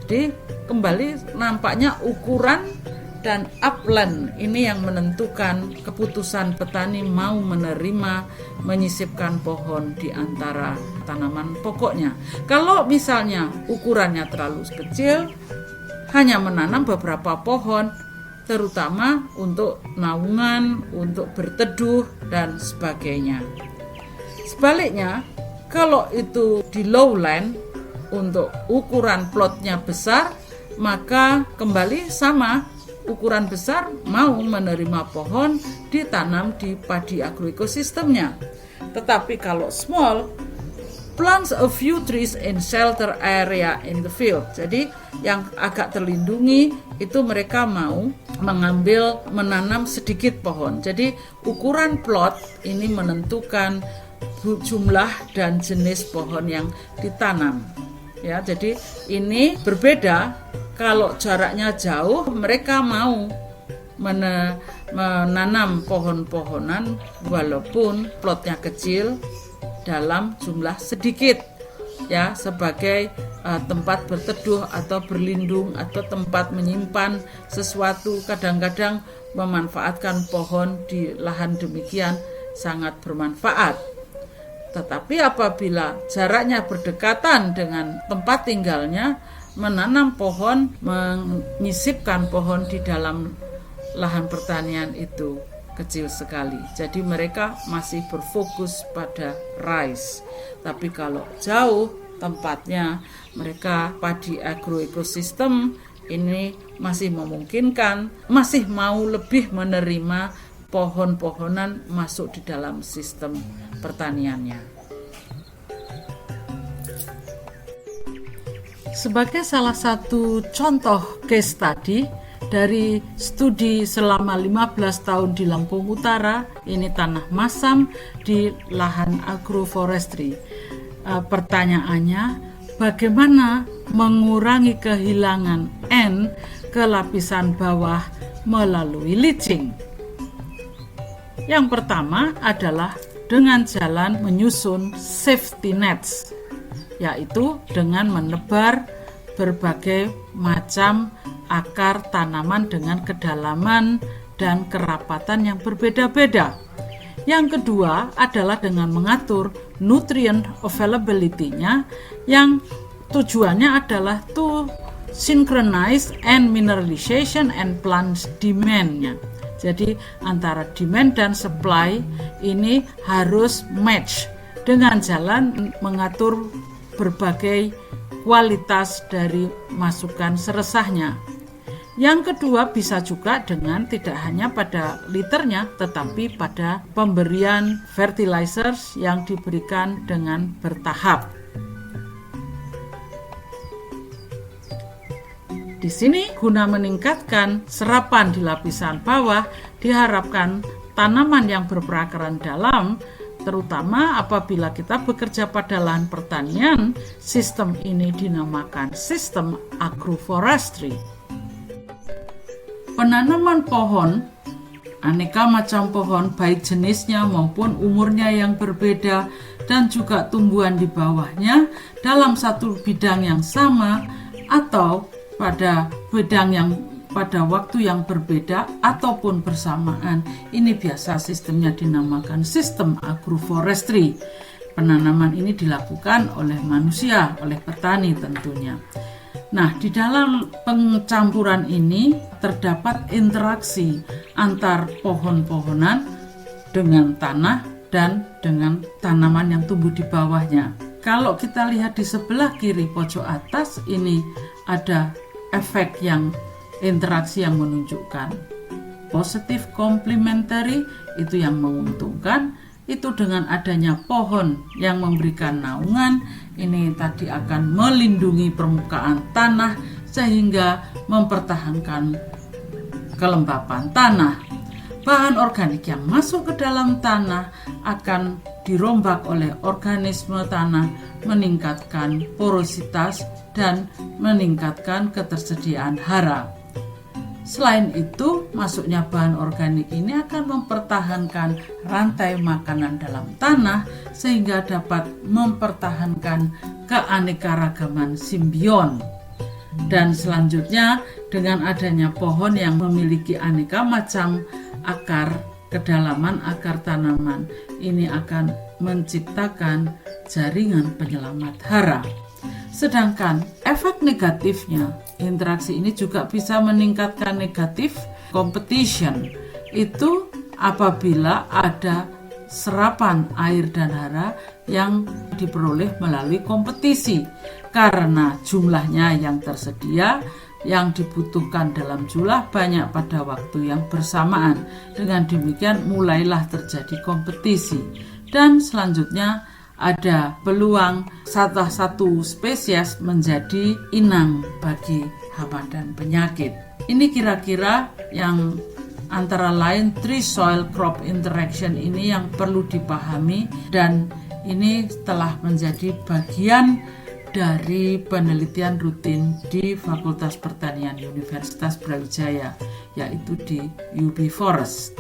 Jadi kembali nampaknya ukuran dan upland ini yang menentukan keputusan petani mau menerima menyisipkan pohon di antara tanaman pokoknya. Kalau misalnya ukurannya terlalu kecil, hanya menanam beberapa pohon, terutama untuk naungan, untuk berteduh dan sebagainya. Sebaliknya, kalau itu di lowland untuk ukuran plotnya besar, maka kembali sama, ukuran besar mau menerima pohon ditanam di padi agroekosistemnya. Tetapi kalau small, plants a few trees in shelter area in the field. Jadi yang agak terlindungi itu mereka mau menanam sedikit pohon. Jadi ukuran plot ini menentukan jumlah dan jenis pohon yang ditanam. Ya, jadi ini berbeda. Kalau jaraknya jauh, mereka mau menanam pohon-pohonan walaupun plotnya kecil dalam jumlah sedikit, ya, sebagai tempat berteduh atau berlindung atau tempat menyimpan sesuatu. Kadang-kadang memanfaatkan pohon di lahan demikian sangat bermanfaat. Tetapi apabila jaraknya berdekatan dengan tempat tinggalnya, menanam pohon, menyisipkan pohon di dalam lahan pertanian itu kecil sekali. Jadi mereka masih berfokus pada rice. Tapi kalau jauh tempatnya, mereka padi agroekosistem ini masih memungkinkan, masih mau lebih menerima pohon-pohonan masuk di dalam sistem pertaniannya. Sebagai salah satu contoh case study dari studi selama 15 tahun di Lampung Utara, ini tanah masam di lahan agroforestry. Pertanyaannya, bagaimana mengurangi kehilangan N ke lapisan bawah melalui leaching? Yang pertama adalah dengan jalan menyusun safety nets, yaitu dengan menebar berbagai macam akar tanaman dengan kedalaman dan kerapatan yang berbeda-beda. Yang kedua adalah dengan mengatur nutrient availability-nya, yang tujuannya adalah to synchronize and mineralization and plant demand-nya. Jadi antara demand dan supply ini harus match dengan jalan mengatur berbagai kualitas dari masukan seresahnya. Yang kedua bisa juga dengan tidak hanya pada liternya, tetapi pada pemberian fertilizers yang diberikan dengan bertahap. Di sini guna meningkatkan serapan di lapisan bawah, diharapkan tanaman yang berperakaran dalam, terutama apabila kita bekerja pada lahan pertanian, sistem ini dinamakan sistem agroforestry. Penanaman pohon, aneka macam pohon baik jenisnya maupun umurnya yang berbeda dan juga tumbuhan di bawahnya dalam satu bidang yang sama atau pada bidang yang pada waktu yang berbeda ataupun bersamaan. Ini biasa sistemnya dinamakan sistem agroforestry. Penanaman ini dilakukan oleh manusia, oleh petani tentunya. Nah, di dalam pencampuran ini terdapat interaksi antar pohon-pohonan dengan tanah dan dengan tanaman yang tumbuh di bawahnya. Kalau kita lihat di sebelah kiri pojok atas, ini ada efek yang interaksi yang menunjukkan positive complementary, itu yang menguntungkan. Itu dengan adanya pohon yang memberikan naungan, ini tadi akan melindungi permukaan tanah sehingga mempertahankan kelembapan tanah. Bahan organik yang masuk ke dalam tanah akan dirombak oleh organisme tanah, meningkatkan porositas dan meningkatkan ketersediaan hara. Selain itu, masuknya bahan organik ini akan mempertahankan rantai makanan dalam tanah sehingga dapat mempertahankan keanekaragaman simbion. Dan selanjutnya, dengan adanya pohon yang memiliki aneka macam akar, kedalaman akar tanaman, ini akan menciptakan jaringan penyelamat hara. Sedangkan efek negatifnya, interaksi ini juga bisa meningkatkan negatif competition. Itu apabila ada serapan air dan hara yang diperoleh melalui kompetisi. Karena jumlahnya yang tersedia, yang dibutuhkan dalam jumlah banyak pada waktu yang bersamaan. Dengan demikian mulailah terjadi kompetisi. dan selanjutnya ada peluang salah satu spesies menjadi inang bagi hama dan penyakit. Ini kira-kira yang antara lain tree soil crop interaction ini yang perlu dipahami, dan ini telah menjadi bagian dari penelitian rutin di Fakultas Pertanian Universitas Brawijaya, yaitu di UB Forest.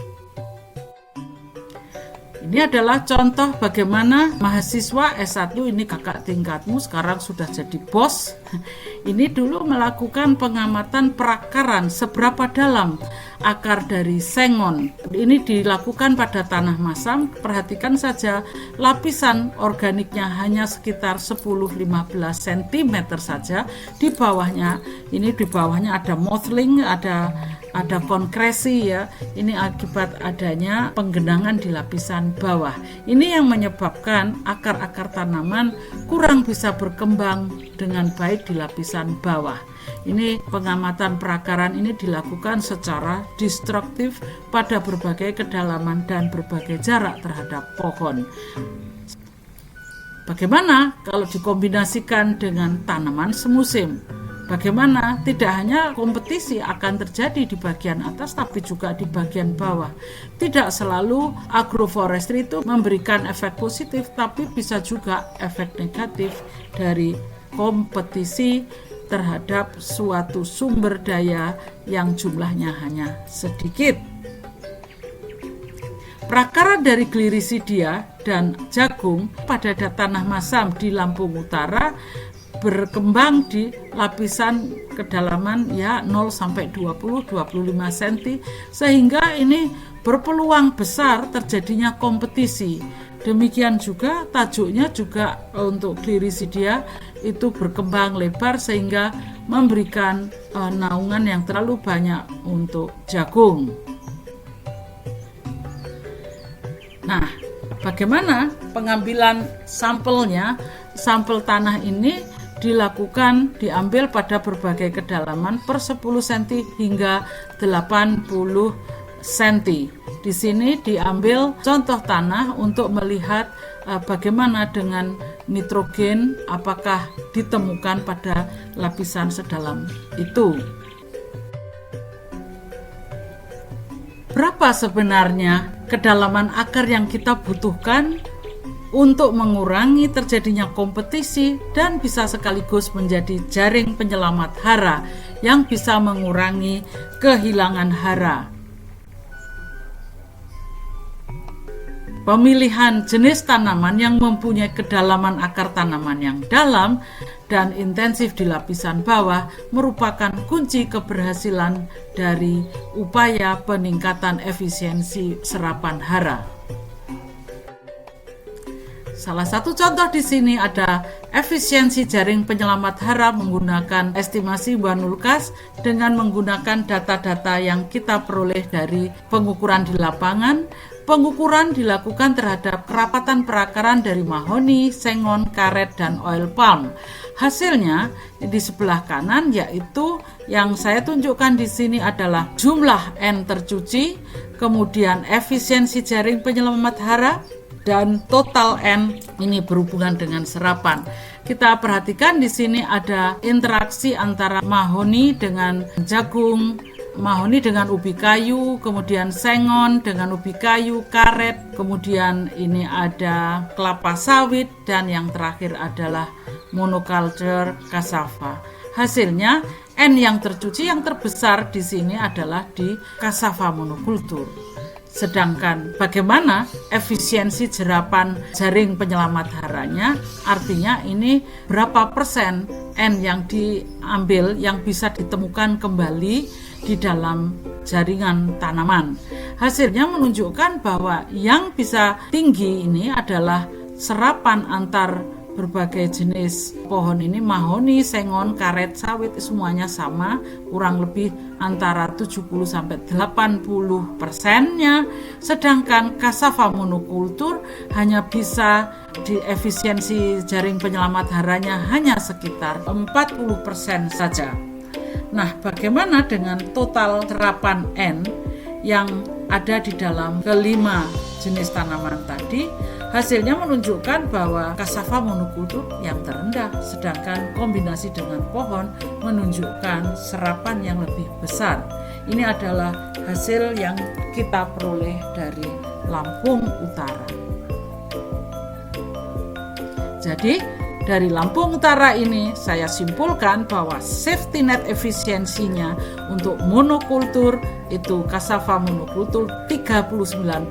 Ini adalah contoh bagaimana mahasiswa S1, ini kakak tingkatmu sekarang sudah jadi bos. Ini dulu melakukan pengamatan perakaran seberapa dalam akar dari sengon. Ini dilakukan pada tanah masam. Perhatikan saja, lapisan organiknya hanya sekitar 10-15 cm saja. Di bawahnya ada mottling, ada konkresi ya. Ini akibat adanya penggenangan di lapisan bawah. Ini yang menyebabkan akar-akar tanaman kurang bisa berkembang dengan baik di lapisan bawah. Ini pengamatan perakaran ini dilakukan secara destruktif pada berbagai kedalaman dan berbagai jarak terhadap pohon. Bagaimana kalau dikombinasikan dengan tanaman semusim? Bagaimana tidak hanya kompetisi akan terjadi di bagian atas tapi juga di bagian bawah. Tidak selalu agroforestry itu memberikan efek positif, tapi bisa juga efek negatif dari kompetisi terhadap suatu sumber daya yang jumlahnya hanya sedikit. Perakaran dari glirisidia dan jagung pada tanah masam di Lampung Utara berkembang di lapisan kedalaman 0 sampai 20-25 cm, sehingga ini berpeluang besar terjadinya kompetisi. Demikian juga tajuknya juga untuk glirisidia itu berkembang lebar sehingga memberikan naungan yang terlalu banyak untuk jagung. Nah, bagaimana pengambilan sampelnya? Sampel tanah ini diambil pada berbagai kedalaman per 10 cm hingga 80 cm. Di sini diambil contoh tanah untuk melihat bagaimana dengan nitrogen, apakah ditemukan pada lapisan sedalam itu. Berapa sebenarnya kedalaman akar yang kita butuhkan untuk mengurangi terjadinya kompetisi dan bisa sekaligus menjadi jaring penyelamat hara yang bisa mengurangi kehilangan hara? Pemilihan jenis tanaman yang mempunyai kedalaman akar tanaman yang dalam dan intensif di lapisan bawah merupakan kunci keberhasilan dari upaya peningkatan efisiensi serapan hara. Salah satu contoh di sini ada efisiensi jaring penyelamat hara menggunakan estimasi Wanulkas dengan menggunakan data-data yang kita peroleh dari pengukuran di lapangan. Pengukuran dilakukan terhadap kerapatan perakaran dari mahoni, sengon, karet, dan oil palm. Hasilnya di sebelah kanan, yaitu yang saya tunjukkan di sini adalah jumlah N tercuci, kemudian efisiensi jaring penyelamat hara, dan total N ini berhubungan dengan serapan. Kita perhatikan di sini ada interaksi antara mahoni dengan jagung, mahoni dengan ubi kayu, kemudian sengon dengan ubi kayu, karet, kemudian ini ada kelapa sawit, dan yang terakhir adalah monoculture cassava. Hasilnya N yang tercuci yang terbesar di sini adalah di cassava monokultur. Sedangkan bagaimana efisiensi jerapan jaring penyelamat haranya, artinya ini berapa persen N yang diambil yang bisa ditemukan kembali di dalam jaringan tanaman. Hasilnya menunjukkan bahwa yang bisa tinggi ini adalah serapan antar berbagai jenis pohon ini, mahoni, sengon, karet, sawit, semuanya sama, kurang lebih antara 70-80% sedangkan cassava monokultur hanya bisa di efisiensi jaring penyelamat haranya hanya sekitar 40% saja. Nah, bagaimana dengan total serapan N yang ada di dalam kelima jenis tanaman tadi? Hasilnya menunjukkan bahwa cassava monokultur yang terendah, sedangkan kombinasi dengan pohon menunjukkan serapan yang lebih besar. Ini adalah hasil yang kita peroleh dari Lampung Utara. Jadi, dari Lampung Utara ini saya simpulkan bahwa safety net efisiensinya untuk monokultur itu cassava monokultur 39%,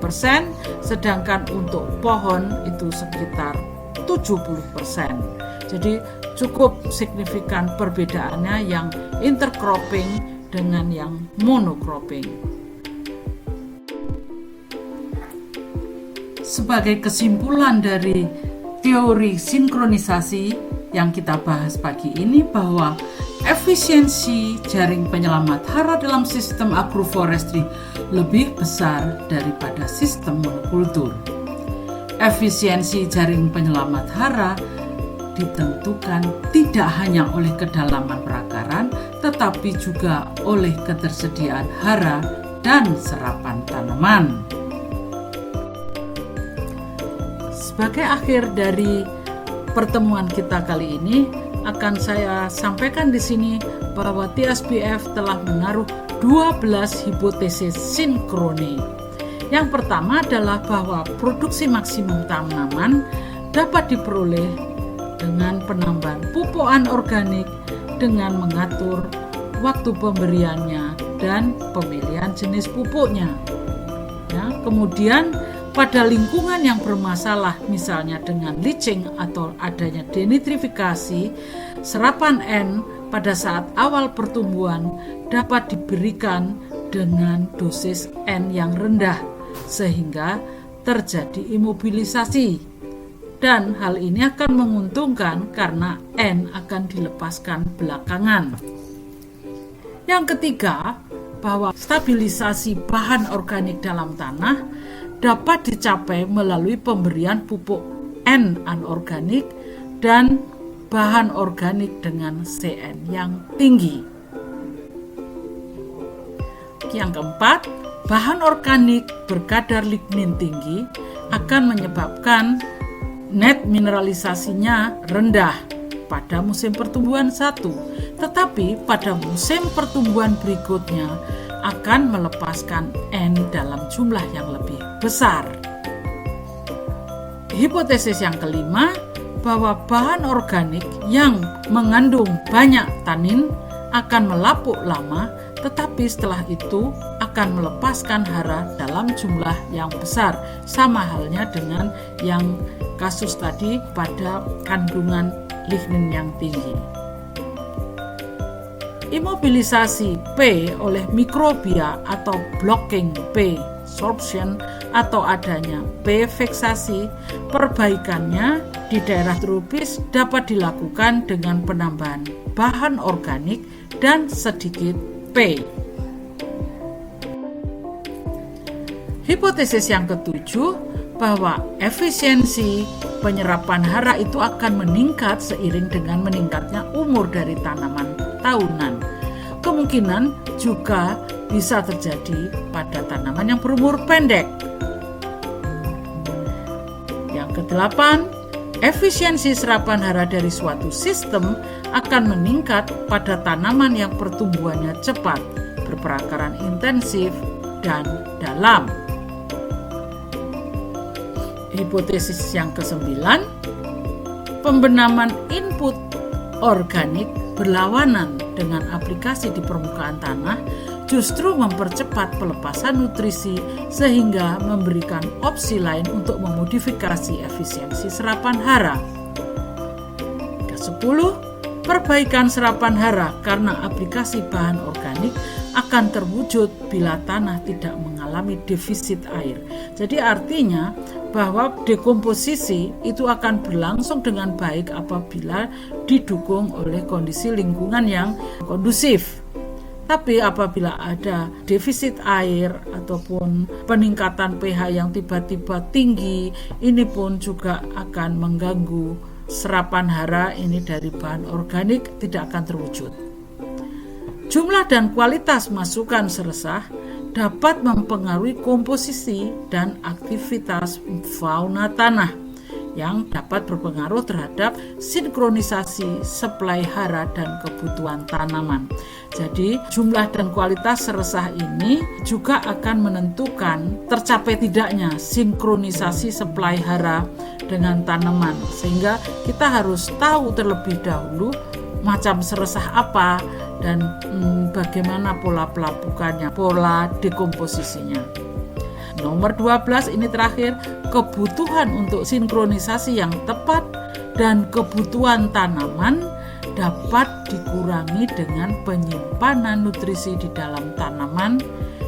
sedangkan untuk pohon itu sekitar 70%. Jadi cukup signifikan perbedaannya yang intercropping dengan yang monocropping. Sebagai kesimpulan dari teori sinkronisasi yang kita bahas pagi ini, bahwa efisiensi jaring penyelamat hara dalam sistem agroforestry lebih besar daripada sistem monokultur. Efisiensi jaring penyelamat hara ditentukan tidak hanya oleh kedalaman perakaran, tetapi juga oleh ketersediaan hara dan serapan tanaman. Sebagai akhir dari pertemuan kita kali ini, akan saya sampaikan di sini bahwa TSBF telah menaruh 12 hipotesis sinkroni. Yang pertama adalah bahwa produksi maksimum tanaman dapat diperoleh dengan penambahan pupukan organik dengan mengatur waktu pemberiannya dan pemilihan jenis pupuknya. Ya, kemudian pada lingkungan yang bermasalah, misalnya dengan leaching atau adanya denitrifikasi, serapan N pada saat awal pertumbuhan dapat diberikan dengan dosis N yang rendah sehingga terjadi imobilisasi, dan hal ini akan menguntungkan karena N akan dilepaskan belakangan. Yang ketiga, bahwa stabilisasi bahan organik dalam tanah dapat dicapai melalui pemberian pupuk N anorganik dan bahan organik dengan CN yang tinggi. Yang keempat, bahan organik berkadar lignin tinggi akan menyebabkan net mineralisasinya rendah pada musim pertumbuhan 1, tetapi pada musim pertumbuhan berikutnya akan melepaskan N dalam jumlah yang lebih besar. Hipotesis yang kelima, bahwa bahan organik yang mengandung banyak tanin akan melapuk lama, tetapi setelah itu akan melepaskan hara dalam jumlah yang besar, sama halnya dengan yang kasus tadi pada kandungan lignin yang tinggi. Imobilisasi P oleh mikrobia atau blocking P sorption atau adanya P fiksasi, perbaikannya di daerah tropis dapat dilakukan dengan penambahan bahan organik dan sedikit P. Hipotesis yang ketujuh, bahwa efisiensi penyerapan hara itu akan meningkat seiring dengan meningkatnya umur dari tanaman tahunan. Kemungkinan juga bisa terjadi pada tanaman yang berumur pendek. Yang kedelapan, efisiensi serapan hara dari suatu sistem akan meningkat pada tanaman yang pertumbuhannya cepat, berperakaran intensif, dan dalam. Hipotesis yang kesembilan, pembenaman input organik berlawanan dengan aplikasi di permukaan tanah justru mempercepat pelepasan nutrisi sehingga memberikan opsi lain untuk memodifikasi efisiensi serapan hara. Ke-10, perbaikan serapan hara karena aplikasi bahan organik akan terwujud bila tanah tidak mengalami defisit air. Jadi artinya bahwa dekomposisi itu akan berlangsung dengan baik apabila didukung oleh kondisi lingkungan yang kondusif. Tapi apabila ada defisit air ataupun peningkatan pH yang tiba-tiba tinggi, ini pun juga akan mengganggu serapan hara ini dari bahan organik, tidak akan terwujud. Jumlah dan kualitas masukan seresah dapat mempengaruhi komposisi dan aktivitas fauna tanah yang dapat berpengaruh terhadap sinkronisasi suplai hara dan kebutuhan tanaman. Jadi jumlah dan kualitas seresah ini juga akan menentukan tercapai tidaknya sinkronisasi suplai hara dengan tanaman, sehingga kita harus tahu terlebih dahulu macam seresah apa dan bagaimana pola pelapukannya, pola dekomposisinya. Nomor 12 ini terakhir, kebutuhan untuk sinkronisasi yang tepat dan kebutuhan tanaman dapat dikurangi dengan penyimpanan nutrisi di dalam tanaman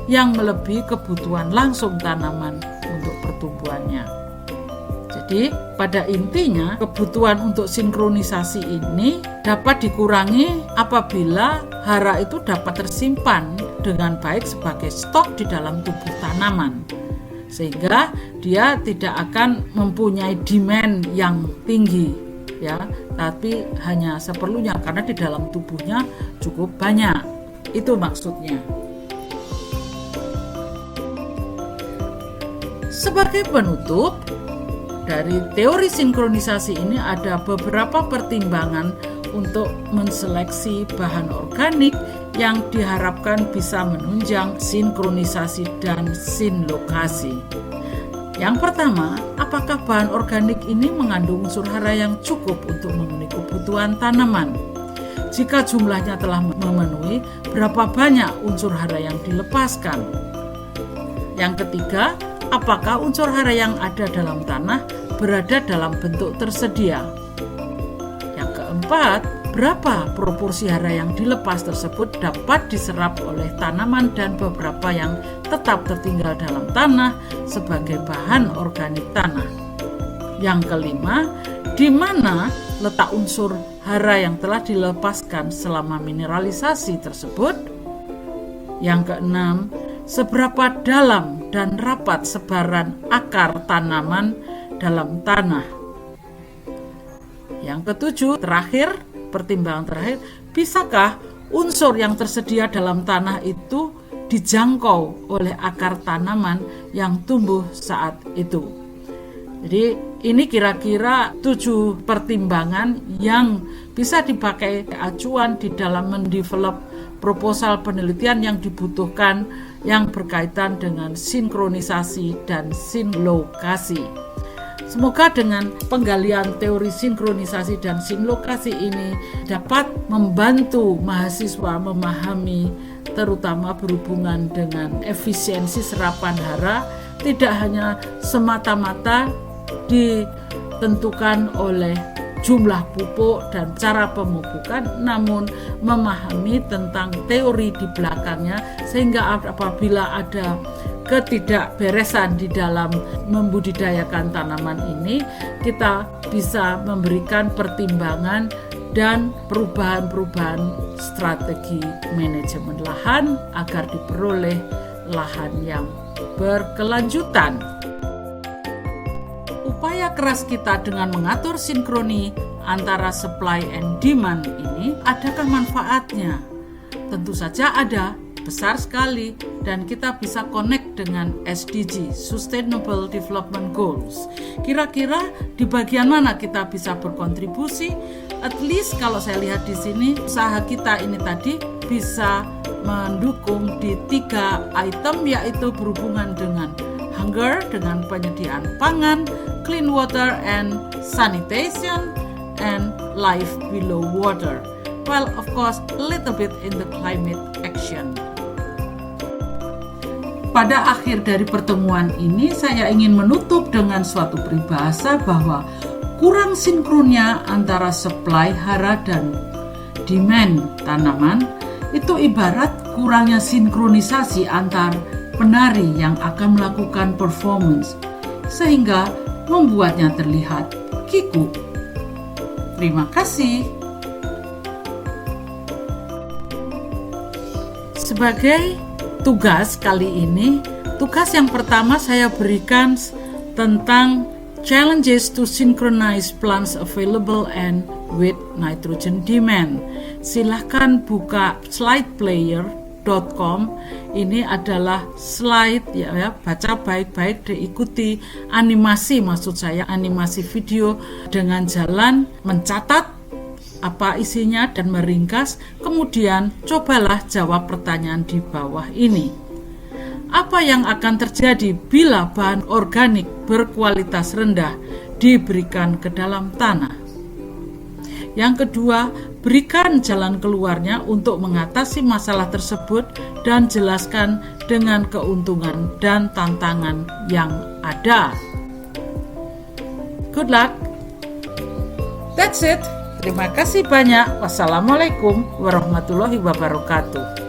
yang melebihi kebutuhan langsung tanaman untuk pertumbuhannya. Jadi pada intinya kebutuhan untuk sinkronisasi ini dapat dikurangi apabila hara itu dapat tersimpan dengan baik sebagai stok di dalam tubuh tanaman, sehingga dia tidak akan mempunyai demand yang tinggi, ya, tapi hanya seperlunya karena di dalam tubuhnya cukup banyak. Itu maksudnya. Sebagai penutup, dari teori sinkronisasi ini ada beberapa pertimbangan untuk menseleksi bahan organik yang diharapkan bisa menunjang sinkronisasi dan sinlokasi. Yang pertama, apakah bahan organik ini mengandung unsur hara yang cukup untuk memenuhi kebutuhan tanaman? Jika jumlahnya telah memenuhi, berapa banyak unsur hara yang dilepaskan? Yang ketiga, apakah unsur hara yang ada dalam tanah berada dalam bentuk tersedia? Yang keempat, berapa proporsi hara yang dilepas tersebut dapat diserap oleh tanaman dan beberapa yang tetap tertinggal dalam tanah sebagai bahan organik tanah? Yang kelima, di mana letak unsur hara yang telah dilepaskan selama mineralisasi tersebut? Yang keenam, seberapa dalam dan rapat sebaran akar tanaman dalam tanah? Yang ketujuh, pertimbangan terakhir, bisakah unsur yang tersedia dalam tanah itu dijangkau oleh akar tanaman yang tumbuh saat itu? Jadi ini kira-kira 7 pertimbangan yang bisa dipakai acuan di dalam mendevelop proposal penelitian yang dibutuhkan yang berkaitan dengan sinkronisasi dan sinlokasi. Semoga dengan penggalian teori sinkronisasi dan sinlokasi ini dapat membantu mahasiswa memahami terutama berhubungan dengan efisiensi serapan hara, tidak hanya semata-mata ditentukan oleh jumlah pupuk dan cara pemupukan, namun memahami tentang teori di belakangnya, sehingga apabila ada ketidakberesan di dalam membudidayakan tanaman ini, kita bisa memberikan pertimbangan dan perubahan-perubahan strategi manajemen lahan agar diperoleh lahan yang berkelanjutan. Upaya keras kita dengan mengatur sinkroni antara supply and demand ini, adakah manfaatnya? Tentu saja ada, besar sekali, dan kita bisa connect dengan SDG, Sustainable Development Goals. Kira-kira di bagian mana kita bisa berkontribusi? At least kalau saya lihat di sini, usaha kita ini tadi bisa mendukung di 3 item, yaitu berhubungan dengan hunger, dengan penyediaan pangan, clean water and sanitation, and life below water. Well, of course, a little bit in the climate action. Pada akhir dari pertemuan ini, saya ingin menutup dengan suatu peribahasa bahwa kurang sinkronnya antara supply hara dan demand tanaman itu ibarat kurangnya sinkronisasi antar penari yang akan melakukan performance, sehingga membuatnya terlihat kikuk. Terima kasih. Sebagai tugas kali ini, tugas yang pertama saya berikan tentang challenges to synchronize plants available and with nitrogen demand. Silahkan buka slide player Ini adalah slide ya, baca baik-baik, diikuti animasi, maksud saya animasi video dengan jalan mencatat apa isinya dan meringkas, kemudian cobalah jawab pertanyaan di bawah ini. Apa yang akan terjadi bila bahan organik berkualitas rendah diberikan ke dalam tanah? Yang kedua, berikan jalan keluarnya untuk mengatasi masalah tersebut dan jelaskan dengan keuntungan dan tantangan yang ada. Good luck. That's it. Terima kasih banyak. Wassalamualaikum warahmatullahi wabarakatuh.